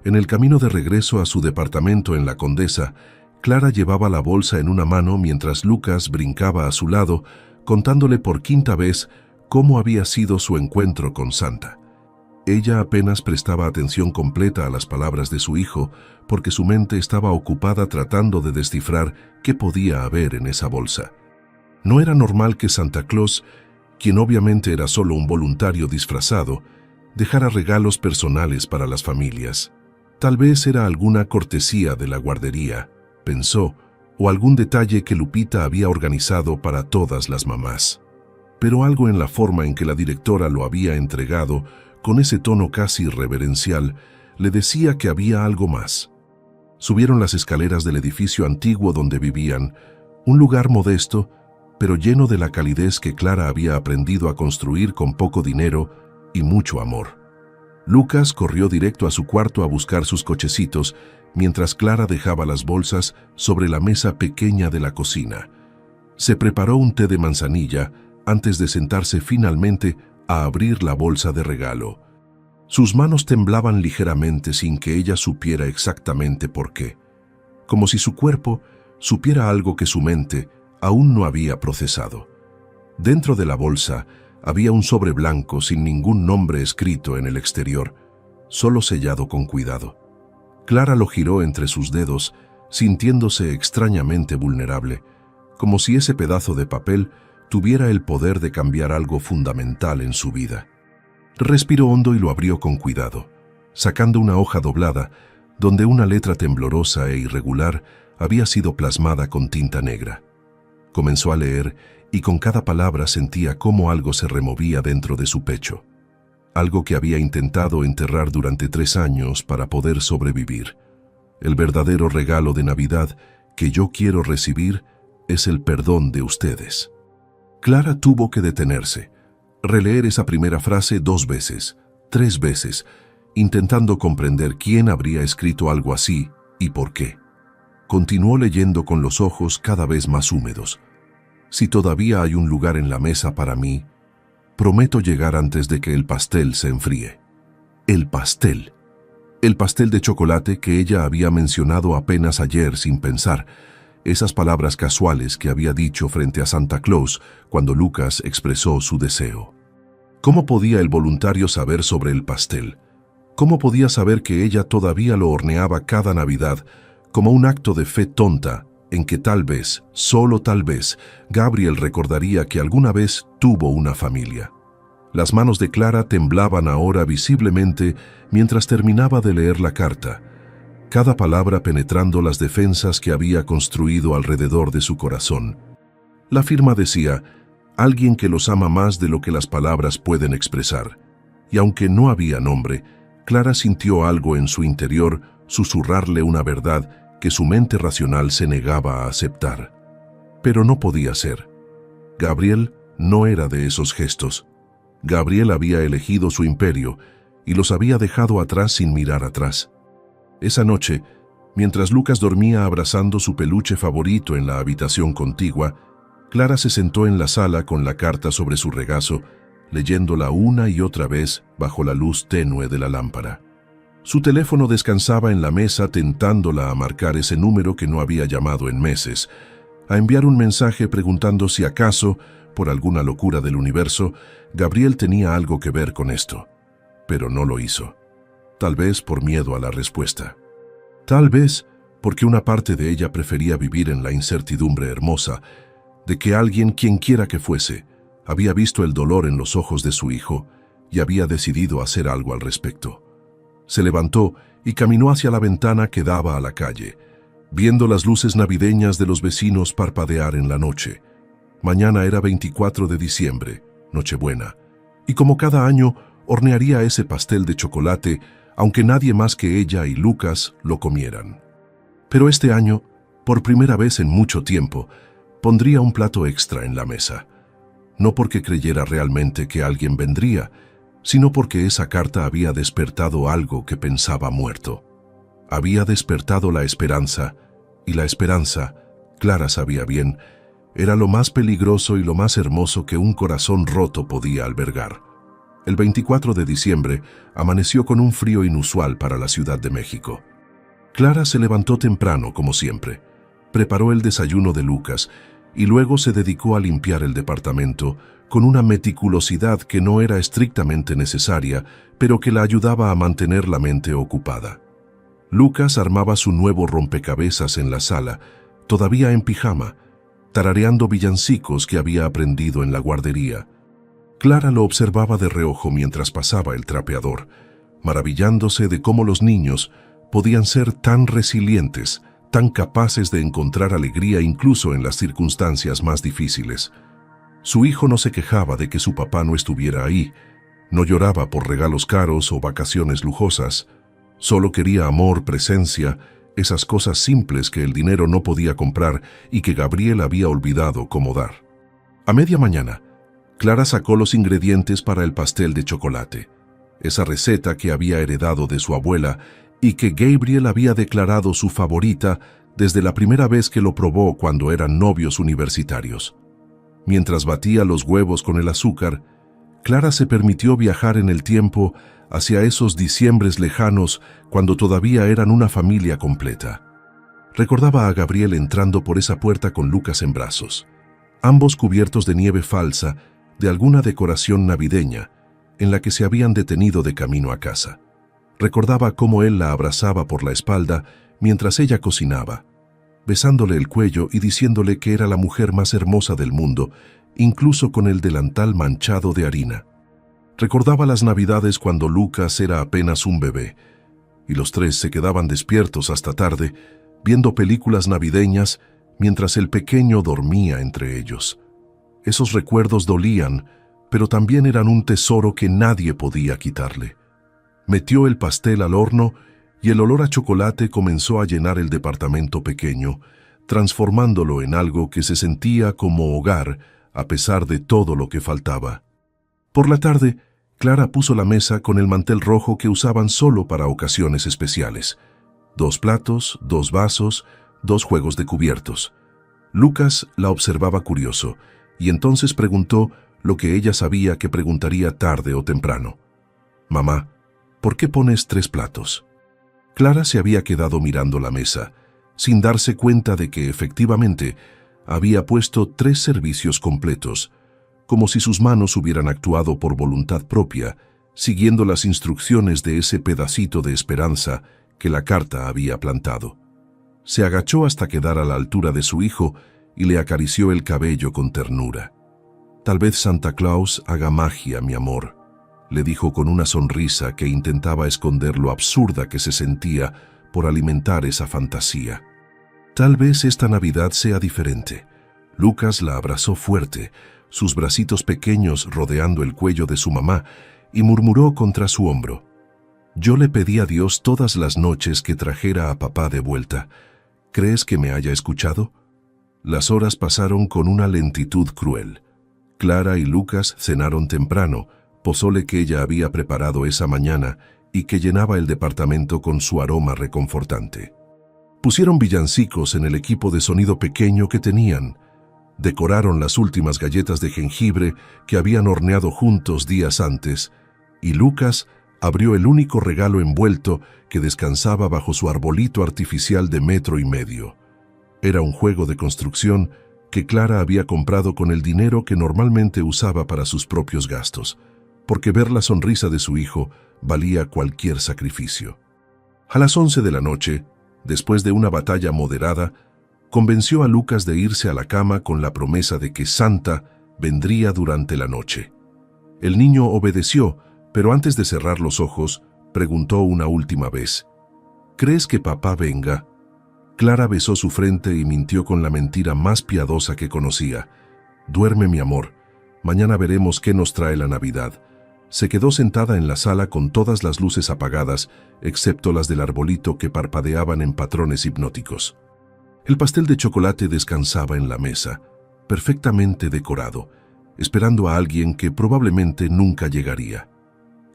En el camino de regreso a su departamento en la Condesa, Clara llevaba la bolsa en una mano mientras Lucas brincaba a su lado, contándole por 5ª vez cómo había sido su encuentro con Santa. Ella apenas prestaba atención completa a las palabras de su hijo, porque su mente estaba ocupada tratando de descifrar qué podía haber en esa bolsa. No era normal que Santa Claus, quien obviamente era solo un voluntario disfrazado, dejara regalos personales para las familias. Tal vez era alguna cortesía de la guardería, pensó, o algún detalle que Lupita había organizado para todas las mamás. Pero algo en la forma en que la directora lo había entregado, con ese tono casi reverencial, le decía que había algo más. Subieron las escaleras del edificio antiguo donde vivían, un lugar modesto, pero lleno de la calidez que Clara había aprendido a construir con poco dinero y mucho amor. Lucas corrió directo a su cuarto a buscar sus cochecitos, mientras Clara dejaba las bolsas sobre la mesa pequeña de la cocina. Se preparó un té de manzanilla antes de sentarse finalmente a abrir la bolsa de regalo. Sus manos temblaban ligeramente sin que ella supiera exactamente por qué, como si su cuerpo supiera algo que su mente aún no había procesado. Dentro de la bolsa había un sobre blanco sin ningún nombre escrito en el exterior, solo sellado con cuidado. Clara lo giró entre sus dedos, sintiéndose extrañamente vulnerable, como si ese pedazo de papel tuviera el poder de cambiar algo fundamental en su vida. Respiró hondo y lo abrió con cuidado, sacando una hoja doblada, donde una letra temblorosa e irregular había sido plasmada con tinta negra. Comenzó a leer y con cada palabra sentía cómo algo se removía dentro de su pecho. Algo que había intentado enterrar durante 3 años para poder sobrevivir. El verdadero regalo de Navidad que yo quiero recibir es el perdón de ustedes. Clara tuvo que detenerse, releer esa primera frase 2 veces, 3 veces, intentando comprender quién habría escrito algo así y por qué. Continuó leyendo con los ojos cada vez más húmedos. Si todavía hay un lugar en la mesa para mí, prometo llegar antes de que el pastel se enfríe. El pastel. El pastel de chocolate que ella había mencionado apenas ayer sin pensar. Esas palabras casuales que había dicho frente a Santa Claus cuando Lucas expresó su deseo. ¿Cómo podía el voluntario saber sobre el pastel? ¿Cómo podía saber que ella todavía lo horneaba cada Navidad como un acto de fe tonta en que tal vez, solo tal vez, Gabriel recordaría que alguna vez tuvo una familia. Las manos de Clara temblaban ahora visiblemente mientras terminaba de leer la carta, cada palabra penetrando las defensas que había construido alrededor de su corazón. La firma decía: alguien que los ama más de lo que las palabras pueden expresar. Y aunque no había nombre, Clara sintió algo en su interior susurrarle una verdad que su mente racional se negaba a aceptar. Pero no podía ser. Gabriel no era de esos gestos. Gabriel había elegido su imperio y los había dejado atrás sin mirar atrás. Esa noche, mientras Lucas dormía abrazando su peluche favorito en la habitación contigua, Clara se sentó en la sala con la carta sobre su regazo, leyéndola una y otra vez bajo la luz tenue de la lámpara. Su teléfono descansaba en la mesa tentándola a marcar ese número que no había llamado en meses, a enviar un mensaje preguntando si acaso, por alguna locura del universo, Gabriel tenía algo que ver con esto. Pero no lo hizo. Tal vez por miedo a la respuesta. Tal vez porque una parte de ella prefería vivir en la incertidumbre hermosa de que alguien, quien quiera que fuese, había visto el dolor en los ojos de su hijo y había decidido hacer algo al respecto. Se levantó y caminó hacia la ventana que daba a la calle, viendo las luces navideñas de los vecinos parpadear en la noche. Mañana era 24 de diciembre, Nochebuena, y como cada año hornearía ese pastel de chocolate, aunque nadie más que ella y Lucas lo comieran. Pero este año, por primera vez en mucho tiempo, pondría un plato extra en la mesa. No porque creyera realmente que alguien vendría, sino porque esa carta había despertado algo que pensaba muerto. Había despertado la esperanza, y la esperanza, Clara sabía bien, era lo más peligroso y lo más hermoso que un corazón roto podía albergar. El 24 de diciembre amaneció con un frío inusual para la Ciudad de México. Clara se levantó temprano, como siempre, preparó el desayuno de Lucas y luego se dedicó a limpiar el departamento con una meticulosidad que no era estrictamente necesaria, pero que la ayudaba a mantener la mente ocupada. Lucas armaba su nuevo rompecabezas en la sala, todavía en pijama, tarareando villancicos que había aprendido en la guardería. Clara lo observaba de reojo mientras pasaba el trapeador, maravillándose de cómo los niños podían ser tan resilientes, tan capaces de encontrar alegría incluso en las circunstancias más difíciles. Su hijo no se quejaba de que su papá no estuviera ahí, no lloraba por regalos caros o vacaciones lujosas, solo quería amor, presencia, esas cosas simples que el dinero no podía comprar y que Gabriel había olvidado cómo dar. A media mañana, Clara sacó los ingredientes para el pastel de chocolate, esa receta que había heredado de su abuela y que Gabriel había declarado su favorita desde la primera vez que lo probó cuando eran novios universitarios. Mientras batía los huevos con el azúcar, Clara se permitió viajar en el tiempo hacia esos diciembres lejanos cuando todavía eran una familia completa. Recordaba a Gabriel entrando por esa puerta con Lucas en brazos, ambos cubiertos de nieve falsa, de alguna decoración navideña, en la que se habían detenido de camino a casa. Recordaba cómo él la abrazaba por la espalda mientras ella cocinaba, besándole el cuello y diciéndole que era la mujer más hermosa del mundo, incluso con el delantal manchado de harina. Recordaba las navidades cuando Lucas era apenas un bebé, y los tres se quedaban despiertos hasta tarde, viendo películas navideñas mientras el pequeño dormía entre ellos. Esos recuerdos dolían, pero también eran un tesoro que nadie podía quitarle. Metió el pastel al horno y el olor a chocolate comenzó a llenar el departamento pequeño, transformándolo en algo que se sentía como hogar a pesar de todo lo que faltaba. Por la tarde, Clara puso la mesa con el mantel rojo que usaban solo para ocasiones especiales. 2 platos, 2 vasos, 2 juegos de cubiertos. Lucas la observaba curioso, y entonces preguntó lo que ella sabía que preguntaría tarde o temprano. «Mamá, ¿por qué pones 3 platos?» Clara se había quedado mirando la mesa, sin darse cuenta de que efectivamente había puesto 3 servicios completos, como si sus manos hubieran actuado por voluntad propia, siguiendo las instrucciones de ese pedacito de esperanza que la carta había plantado. Se agachó hasta quedar a la altura de su hijo y le acarició el cabello con ternura. «Tal vez Santa Claus haga magia, mi amor», le dijo con una sonrisa que intentaba esconder lo absurda que se sentía por alimentar esa fantasía. «Tal vez esta Navidad sea diferente». Lucas la abrazó fuerte, sus bracitos pequeños rodeando el cuello de su mamá, y murmuró contra su hombro: «Yo le pedí a Dios todas las noches que trajera a papá de vuelta. ¿Crees que me haya escuchado?». Las horas pasaron con una lentitud cruel. Clara y Lucas cenaron temprano, pozole que ella había preparado esa mañana y que llenaba el departamento con su aroma reconfortante. Pusieron villancicos en el equipo de sonido pequeño que tenían. Decoraron las últimas galletas de jengibre que habían horneado juntos días antes, y Lucas abrió el único regalo envuelto que descansaba bajo su arbolito artificial de 1,5 metros. Era un juego de construcción que Clara había comprado con el dinero que normalmente usaba para sus propios gastos, porque ver la sonrisa de su hijo valía cualquier sacrificio. A las 11 de la noche, después de una batalla moderada, convenció a Lucas de irse a la cama con la promesa de que Santa vendría durante la noche. El niño obedeció, pero antes de cerrar los ojos, preguntó una última vez: «¿Crees que papá venga?». Clara besó su frente y mintió con la mentira más piadosa que conocía: «Duerme, mi amor. Mañana veremos qué nos trae la Navidad». Se quedó sentada en la sala con todas las luces apagadas, excepto las del arbolito que parpadeaban en patrones hipnóticos. El pastel de chocolate descansaba en la mesa, perfectamente decorado, esperando a alguien que probablemente nunca llegaría.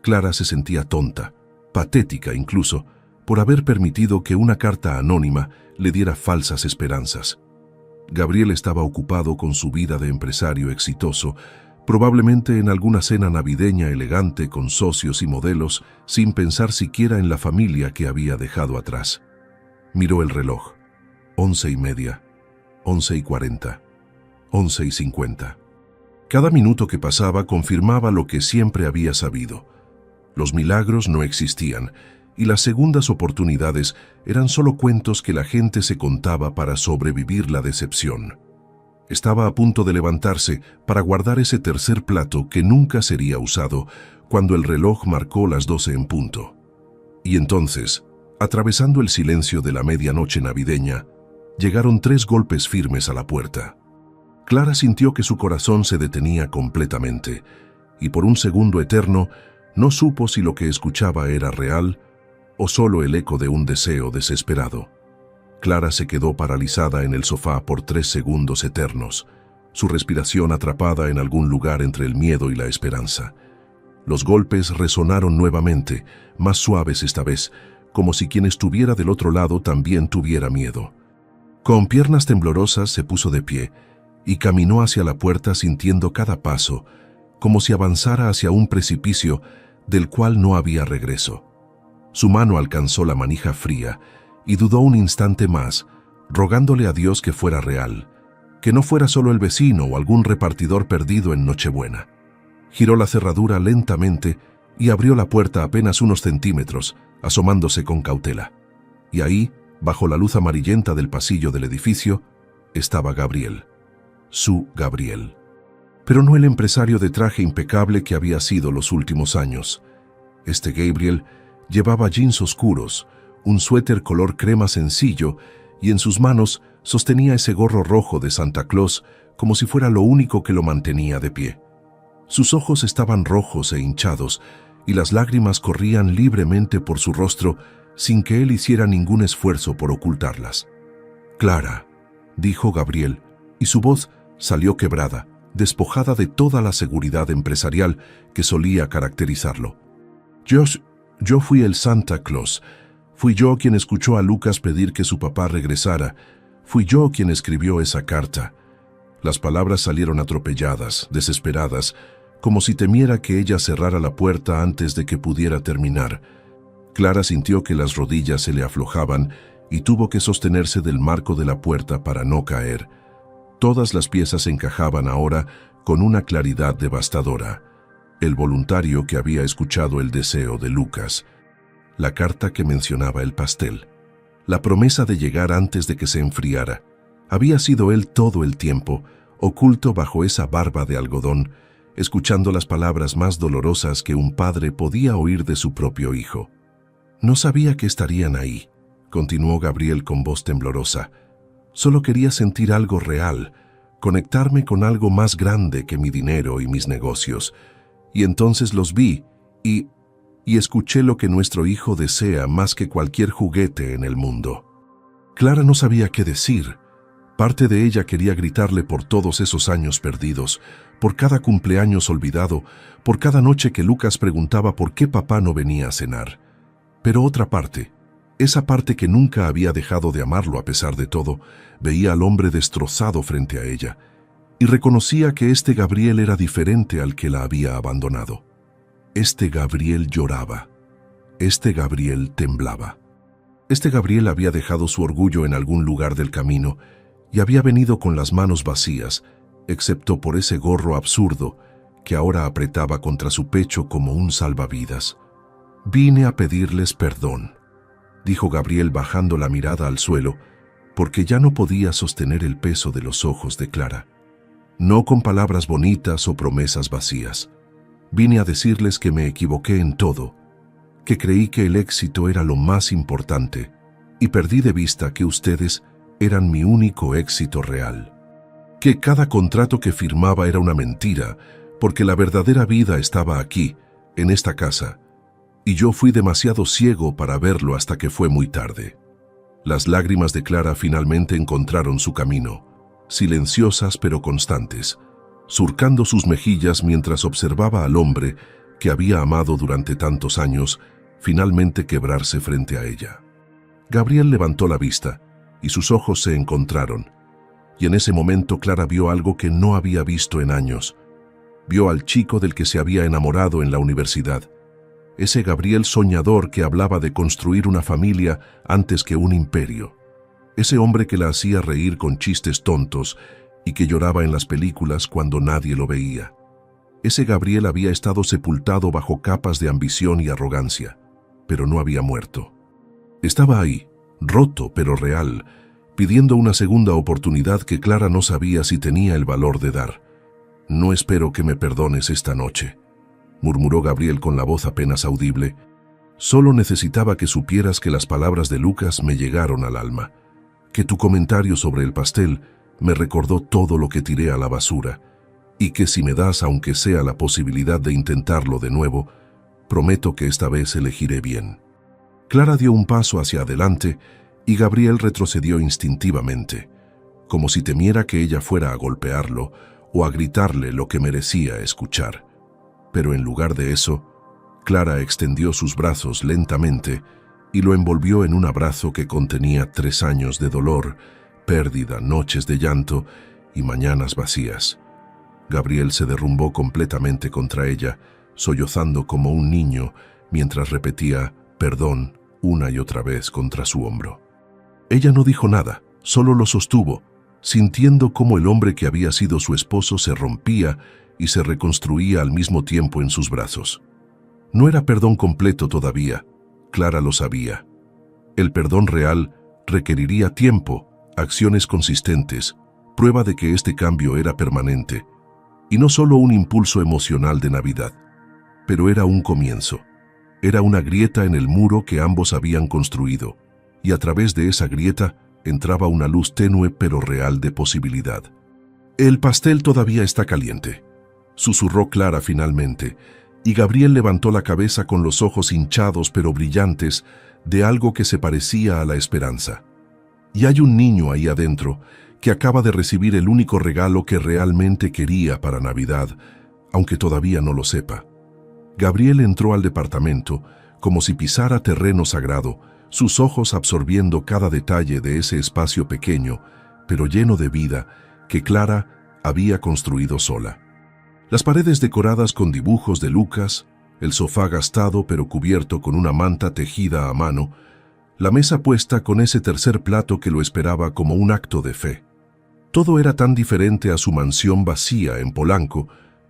Clara se sentía tonta, patética incluso, por haber permitido que una carta anónima le diera falsas esperanzas. Gabriel estaba ocupado con su vida de empresario exitoso, probablemente en alguna cena navideña elegante con socios y modelos, sin pensar siquiera en la familia que había dejado atrás. Miró el reloj. 11:30, 11:40, 11:50. Cada minuto que pasaba confirmaba lo que siempre había sabido. Los milagros no existían, y las segundas oportunidades eran solo cuentos que la gente se contaba para sobrevivir la decepción. Estaba a punto de levantarse para guardar ese tercer plato que nunca sería usado, cuando el reloj marcó las 12 en punto. Y entonces, atravesando el silencio de la medianoche navideña, llegaron 3 golpes firmes a la puerta. Clara sintió que su corazón se detenía completamente, y por un segundo eterno no supo si lo que escuchaba era real o solo el eco de un deseo desesperado. Clara se quedó paralizada en el sofá por 3 segundos eternos, su respiración atrapada en algún lugar entre el miedo y la esperanza. Los golpes resonaron nuevamente, más suaves esta vez, como si quien estuviera del otro lado también tuviera miedo. Con piernas temblorosas se puso de pie y caminó hacia la puerta sintiendo cada paso, como si avanzara hacia un precipicio del cual no había regreso. Su mano alcanzó la manija fría y dudó un instante más, rogándole a Dios que fuera real, que no fuera solo el vecino o algún repartidor perdido en Nochebuena. Giró la cerradura lentamente y abrió la puerta apenas unos centímetros, asomándose con cautela. Y ahí, bajo la luz amarillenta del pasillo del edificio, estaba Gabriel. Su Gabriel. Pero no el empresario de traje impecable que había sido los últimos años. Este Gabriel llevaba jeans oscuros, un suéter color crema sencillo, y en sus manos sostenía ese gorro rojo de Santa Claus como si fuera lo único que lo mantenía de pie. Sus ojos estaban rojos e hinchados, y las lágrimas corrían libremente por su rostro sin que él hiciera ningún esfuerzo por ocultarlas. «Clara», dijo Gabriel, y su voz salió quebrada, despojada de toda la seguridad empresarial que solía caracterizarlo. Yo fui el Santa Claus. Fui yo quien escuchó a Lucas pedir que su papá regresara. Fui yo quien escribió esa carta». Las palabras salieron atropelladas, desesperadas, como si temiera que ella cerrara la puerta antes de que pudiera terminar. Clara sintió que las rodillas se le aflojaban y tuvo que sostenerse del marco de la puerta para no caer. Todas las piezas encajaban ahora con una claridad devastadora. El voluntario que había escuchado el deseo de Lucas, la carta que mencionaba el pastel, La promesa de llegar antes de que se enfriara. Había sido él todo el tiempo, oculto bajo esa barba de algodón, escuchando las palabras más dolorosas que un padre podía oír de su propio hijo. No sabía que estarían ahí, continuó Gabriel con voz temblorosa. Solo quería sentir algo real, conectarme con algo más grande que mi dinero y mis negocios. Y entonces los vi y escuché lo que nuestro hijo desea más que cualquier juguete en el mundo. Clara no sabía qué decir. Parte de ella quería gritarle por todos esos años perdidos, por cada cumpleaños olvidado, por cada noche que Lucas preguntaba por qué papá no venía a cenar. Pero otra parte, esa parte que nunca había dejado de amarlo a pesar de todo, veía al hombre destrozado frente a ella y reconocía que este Gabriel era diferente al que la había abandonado. Este Gabriel lloraba. Este Gabriel temblaba. Este Gabriel había dejado su orgullo en algún lugar del camino y había venido con las manos vacías, excepto por ese gorro absurdo que ahora apretaba contra su pecho como un salvavidas. «Vine a pedirles perdón», dijo Gabriel bajando la mirada al suelo, porque ya no podía sostener el peso de los ojos de Clara. No con palabras bonitas o promesas vacías. Vine a decirles que me equivoqué en todo, que creí que el éxito era lo más importante y perdí de vista que ustedes eran mi único éxito real. Que cada contrato que firmaba era una mentira, porque la verdadera vida estaba aquí, en esta casa, y yo fui demasiado ciego para verlo hasta que fue muy tarde. Las lágrimas de Clara finalmente encontraron su camino, silenciosas pero constantes, surcando sus mejillas mientras observaba al hombre que había amado durante tantos años, finalmente quebrarse frente a ella. Gabriel levantó la vista y sus ojos se encontraron, y en ese momento Clara vio algo que no había visto en años. Vio al chico del que se había enamorado en la universidad, ese Gabriel soñador que hablaba de construir una familia antes que un imperio, ese hombre que la hacía reír con chistes tontos y que lloraba en las películas cuando nadie lo veía. Ese Gabriel había estado sepultado bajo capas de ambición y arrogancia, pero no había muerto. Estaba ahí, roto pero real, pidiendo una segunda oportunidad que Clara no sabía si tenía el valor de dar. «No espero que me perdones esta noche», murmuró Gabriel con la voz apenas audible. «Solo necesitaba que supieras que las palabras de Lucas me llegaron al alma, que tu comentario sobre el pastel me recordó todo lo que tiré a la basura, y que si me das aunque sea la posibilidad de intentarlo de nuevo, prometo que esta vez elegiré bien». Clara dio un paso hacia adelante y Gabriel retrocedió instintivamente, como si temiera que ella fuera a golpearlo o a gritarle lo que merecía escuchar. Pero en lugar de eso, Clara extendió sus brazos lentamente y lo envolvió en un abrazo que contenía 3 años de dolor, pérdida, noches de llanto y mañanas vacías. Gabriel se derrumbó completamente contra ella, sollozando como un niño, mientras repetía «perdón» una y otra vez contra su hombro. Ella no dijo nada, solo lo sostuvo, sintiendo cómo el hombre que había sido su esposo se rompía y se reconstruía al mismo tiempo en sus brazos. No era perdón completo todavía, Clara lo sabía. El perdón real requeriría tiempo, acciones consistentes, prueba de que este cambio era permanente, y no solo un impulso emocional de Navidad, pero era un comienzo. Era una grieta en el muro que ambos habían construido, y a través de esa grieta entraba una luz tenue pero real de posibilidad. «El pastel todavía está caliente», susurró Clara finalmente, y Gabriel levantó la cabeza con los ojos hinchados pero brillantes de algo que se parecía a la esperanza. «Y hay un niño ahí adentro que acaba de recibir el único regalo que realmente quería para Navidad, aunque todavía no lo sepa». Gabriel entró al departamento como si pisara terreno sagrado, sus ojos absorbiendo cada detalle de ese espacio pequeño, pero lleno de vida, que Clara había construido sola. Las paredes decoradas con dibujos de Lucas, el sofá gastado pero cubierto con una manta tejida a mano, la mesa puesta con ese tercer plato que lo esperaba como un acto de fe. Todo era tan diferente a su mansión vacía en Polanco,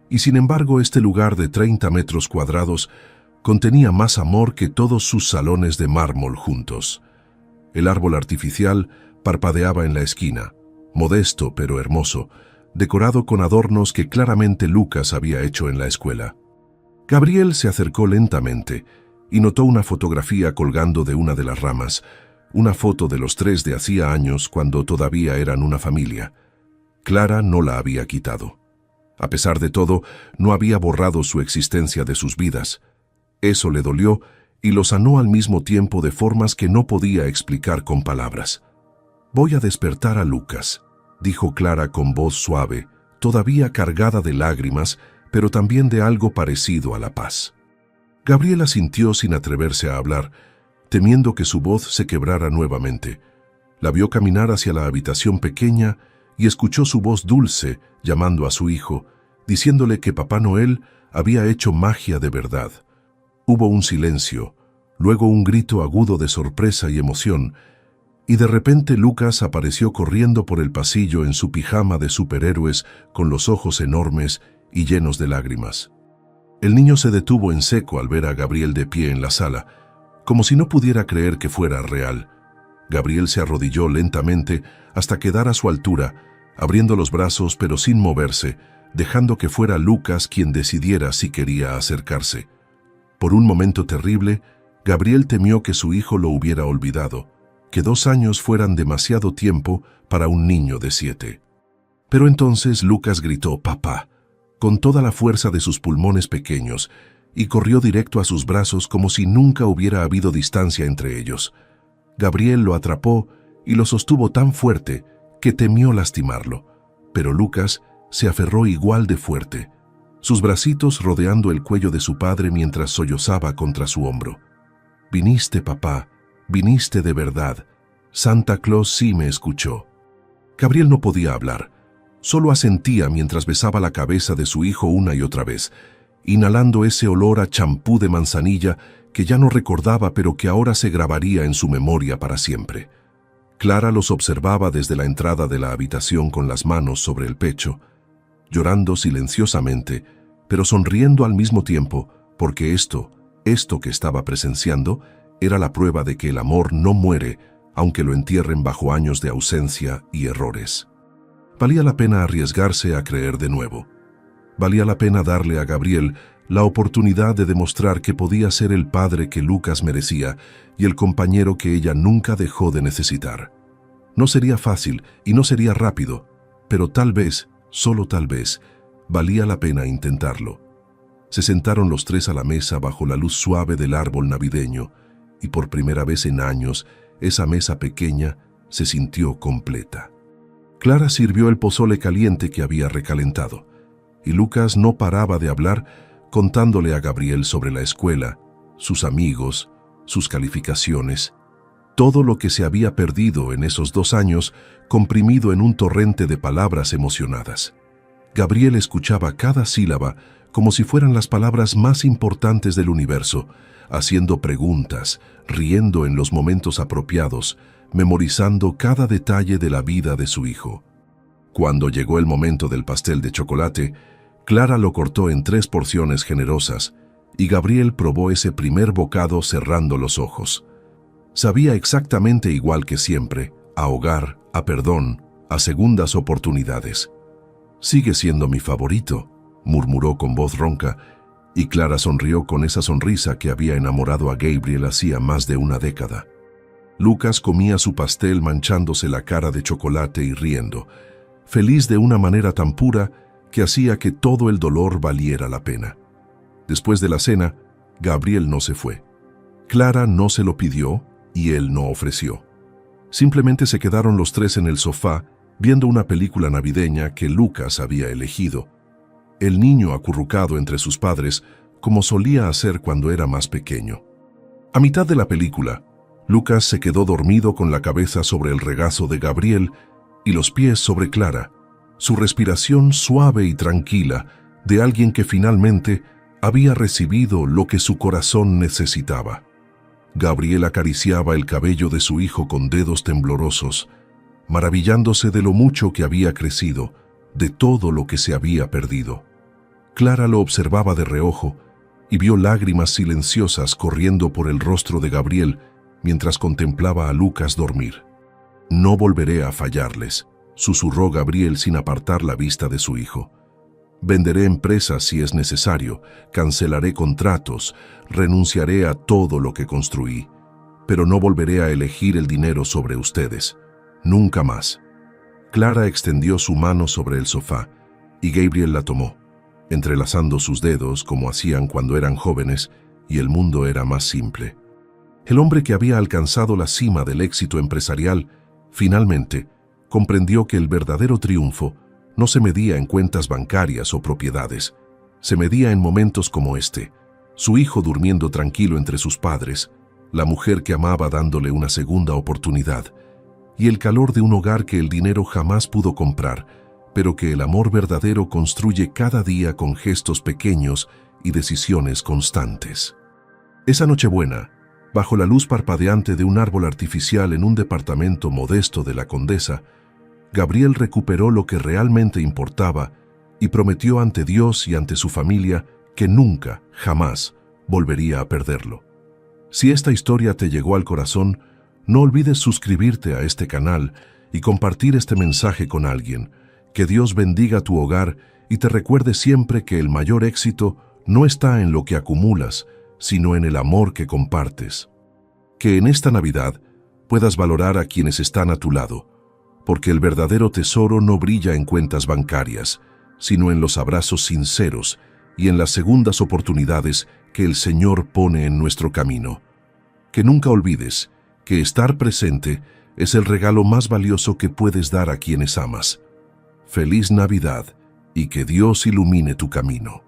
y sin embargo este lugar de 30 metros cuadrados contenía más amor que todos sus salones de mármol juntos. El árbol artificial parpadeaba en la esquina, modesto pero hermoso, decorado con adornos que claramente Lucas había hecho en la escuela. Gabriel se acercó lentamente y notó una fotografía colgando de una de las ramas, una foto de los tres de hacía años cuando todavía eran una familia. Clara no la había quitado. A pesar de todo, no había borrado su existencia de sus vidas. Eso le dolió y lo sanó al mismo tiempo de formas que no podía explicar con palabras. «Voy a despertar a Lucas», dijo Clara con voz suave, todavía cargada de lágrimas, pero también de algo parecido a la paz. Gabriel asintió sin atreverse a hablar, temiendo que su voz se quebrara nuevamente. La vio caminar hacia la habitación pequeña y escuchó su voz dulce llamando a su hijo, diciéndole que Papá Noel había hecho magia de verdad. Hubo un silencio, luego un grito agudo de sorpresa y emoción, y de repente Lucas apareció corriendo por el pasillo en su pijama de superhéroes con los ojos enormes y llenos de lágrimas. El niño se detuvo en seco al ver a Gabriel de pie en la sala, como si no pudiera creer que fuera real. Gabriel se arrodilló lentamente hasta quedar a su altura, abriendo los brazos pero sin moverse, dejando que fuera Lucas quien decidiera si quería acercarse. Por un momento terrible, Gabriel temió que su hijo lo hubiera olvidado, que 2 años fueran demasiado tiempo para un niño de 7. Pero entonces Lucas gritó «Papá», con toda la fuerza de sus pulmones pequeños, y corrió directo a sus brazos como si nunca hubiera habido distancia entre ellos. Gabriel lo atrapó y lo sostuvo tan fuerte que temió lastimarlo, pero Lucas se aferró igual de fuerte, sus bracitos rodeando el cuello de su padre mientras sollozaba contra su hombro. «Viniste, papá, viniste de verdad. Santa Claus sí me escuchó». Gabriel no podía hablar, solo asentía mientras besaba la cabeza de su hijo una y otra vez, inhalando ese olor a champú de manzanilla que ya no recordaba pero que ahora se grabaría en su memoria para siempre. Clara los observaba desde la entrada de la habitación con las manos sobre el pecho, llorando silenciosamente, pero sonriendo al mismo tiempo, porque esto que estaba presenciando, era la prueba de que el amor no muere, aunque lo entierren bajo años de ausencia y errores. Valía la pena arriesgarse a creer de nuevo. Valía la pena darle a Gabriel la oportunidad de demostrar que podía ser el padre que Lucas merecía y el compañero que ella nunca dejó de necesitar. No sería fácil y no sería rápido, pero tal vez, solo tal vez, valía la pena intentarlo. Se sentaron los tres a la mesa bajo la luz suave del árbol navideño y por primera vez en años esa mesa pequeña se sintió completa. Clara sirvió el pozole caliente que había recalentado y Lucas no paraba de hablar contándole a Gabriel sobre la escuela, sus amigos, sus calificaciones, todo lo que se había perdido en esos 2 años comprimido en un torrente de palabras emocionadas. Gabriel escuchaba cada sílaba como si fueran las palabras más importantes del universo, haciendo preguntas, riendo en los momentos apropiados, memorizando cada detalle de la vida de su hijo. Cuando llegó el momento del pastel de chocolate, Clara lo cortó en 3 porciones generosas y Gabriel probó ese primer bocado cerrando los ojos. Sabía exactamente igual que siempre, a hogar, a perdón, a segundas oportunidades. «Sigue siendo mi favorito», murmuró con voz ronca, y Clara sonrió con esa sonrisa que había enamorado a Gabriel hacía más de una década. Lucas comía su pastel manchándose la cara de chocolate y riendo, feliz de una manera tan pura que hacía que todo el dolor valiera la pena. Después de la cena, Gabriel no se fue. Clara no se lo pidió y él no ofreció. Simplemente se quedaron los tres en el sofá viendo una película navideña que Lucas había elegido. El niño acurrucado entre sus padres, como solía hacer cuando era más pequeño. A mitad de la película, Lucas se quedó dormido con la cabeza sobre el regazo de Gabriel y los pies sobre Clara, su respiración suave y tranquila de alguien que finalmente había recibido lo que su corazón necesitaba. Gabriel acariciaba el cabello de su hijo con dedos temblorosos, maravillándose de lo mucho que había crecido, de todo lo que se había perdido. Clara lo observaba de reojo y vio lágrimas silenciosas corriendo por el rostro de Gabriel mientras contemplaba a Lucas dormir. «No volveré a fallarles», susurró Gabriel sin apartar la vista de su hijo. «Venderé empresas si es necesario, cancelaré contratos, renunciaré a todo lo que construí, pero no volveré a elegir el dinero sobre ustedes. Nunca más». Clara extendió su mano sobre el sofá y Gabriel la tomó, entrelazando sus dedos como hacían cuando eran jóvenes y el mundo era más simple. El hombre que había alcanzado la cima del éxito empresarial finalmente comprendió que el verdadero triunfo no se medía en cuentas bancarias o propiedades, se medía en momentos como este: su hijo durmiendo tranquilo entre sus padres, la mujer que amaba dándole una segunda oportunidad, y el calor de un hogar que el dinero jamás pudo comprar, pero que el amor verdadero construye cada día con gestos pequeños y decisiones constantes. Esa Nochebuena, bajo la luz parpadeante de un árbol artificial en un departamento modesto de la Condesa, Gabriel recuperó lo que realmente importaba y prometió ante Dios y ante su familia que nunca, jamás, volvería a perderlo. Si esta historia te llegó al corazón, no olvides suscribirte a este canal y compartir este mensaje con alguien. Que Dios bendiga tu hogar y te recuerde siempre que el mayor éxito no está en lo que acumulas, sino en el amor que compartes. Que en esta Navidad puedas valorar a quienes están a tu lado, porque el verdadero tesoro no brilla en cuentas bancarias, sino en los abrazos sinceros y en las segundas oportunidades que el Señor pone en nuestro camino. Que nunca olvides que estar presente es el regalo más valioso que puedes dar a quienes amas. Feliz Navidad y que Dios ilumine tu camino.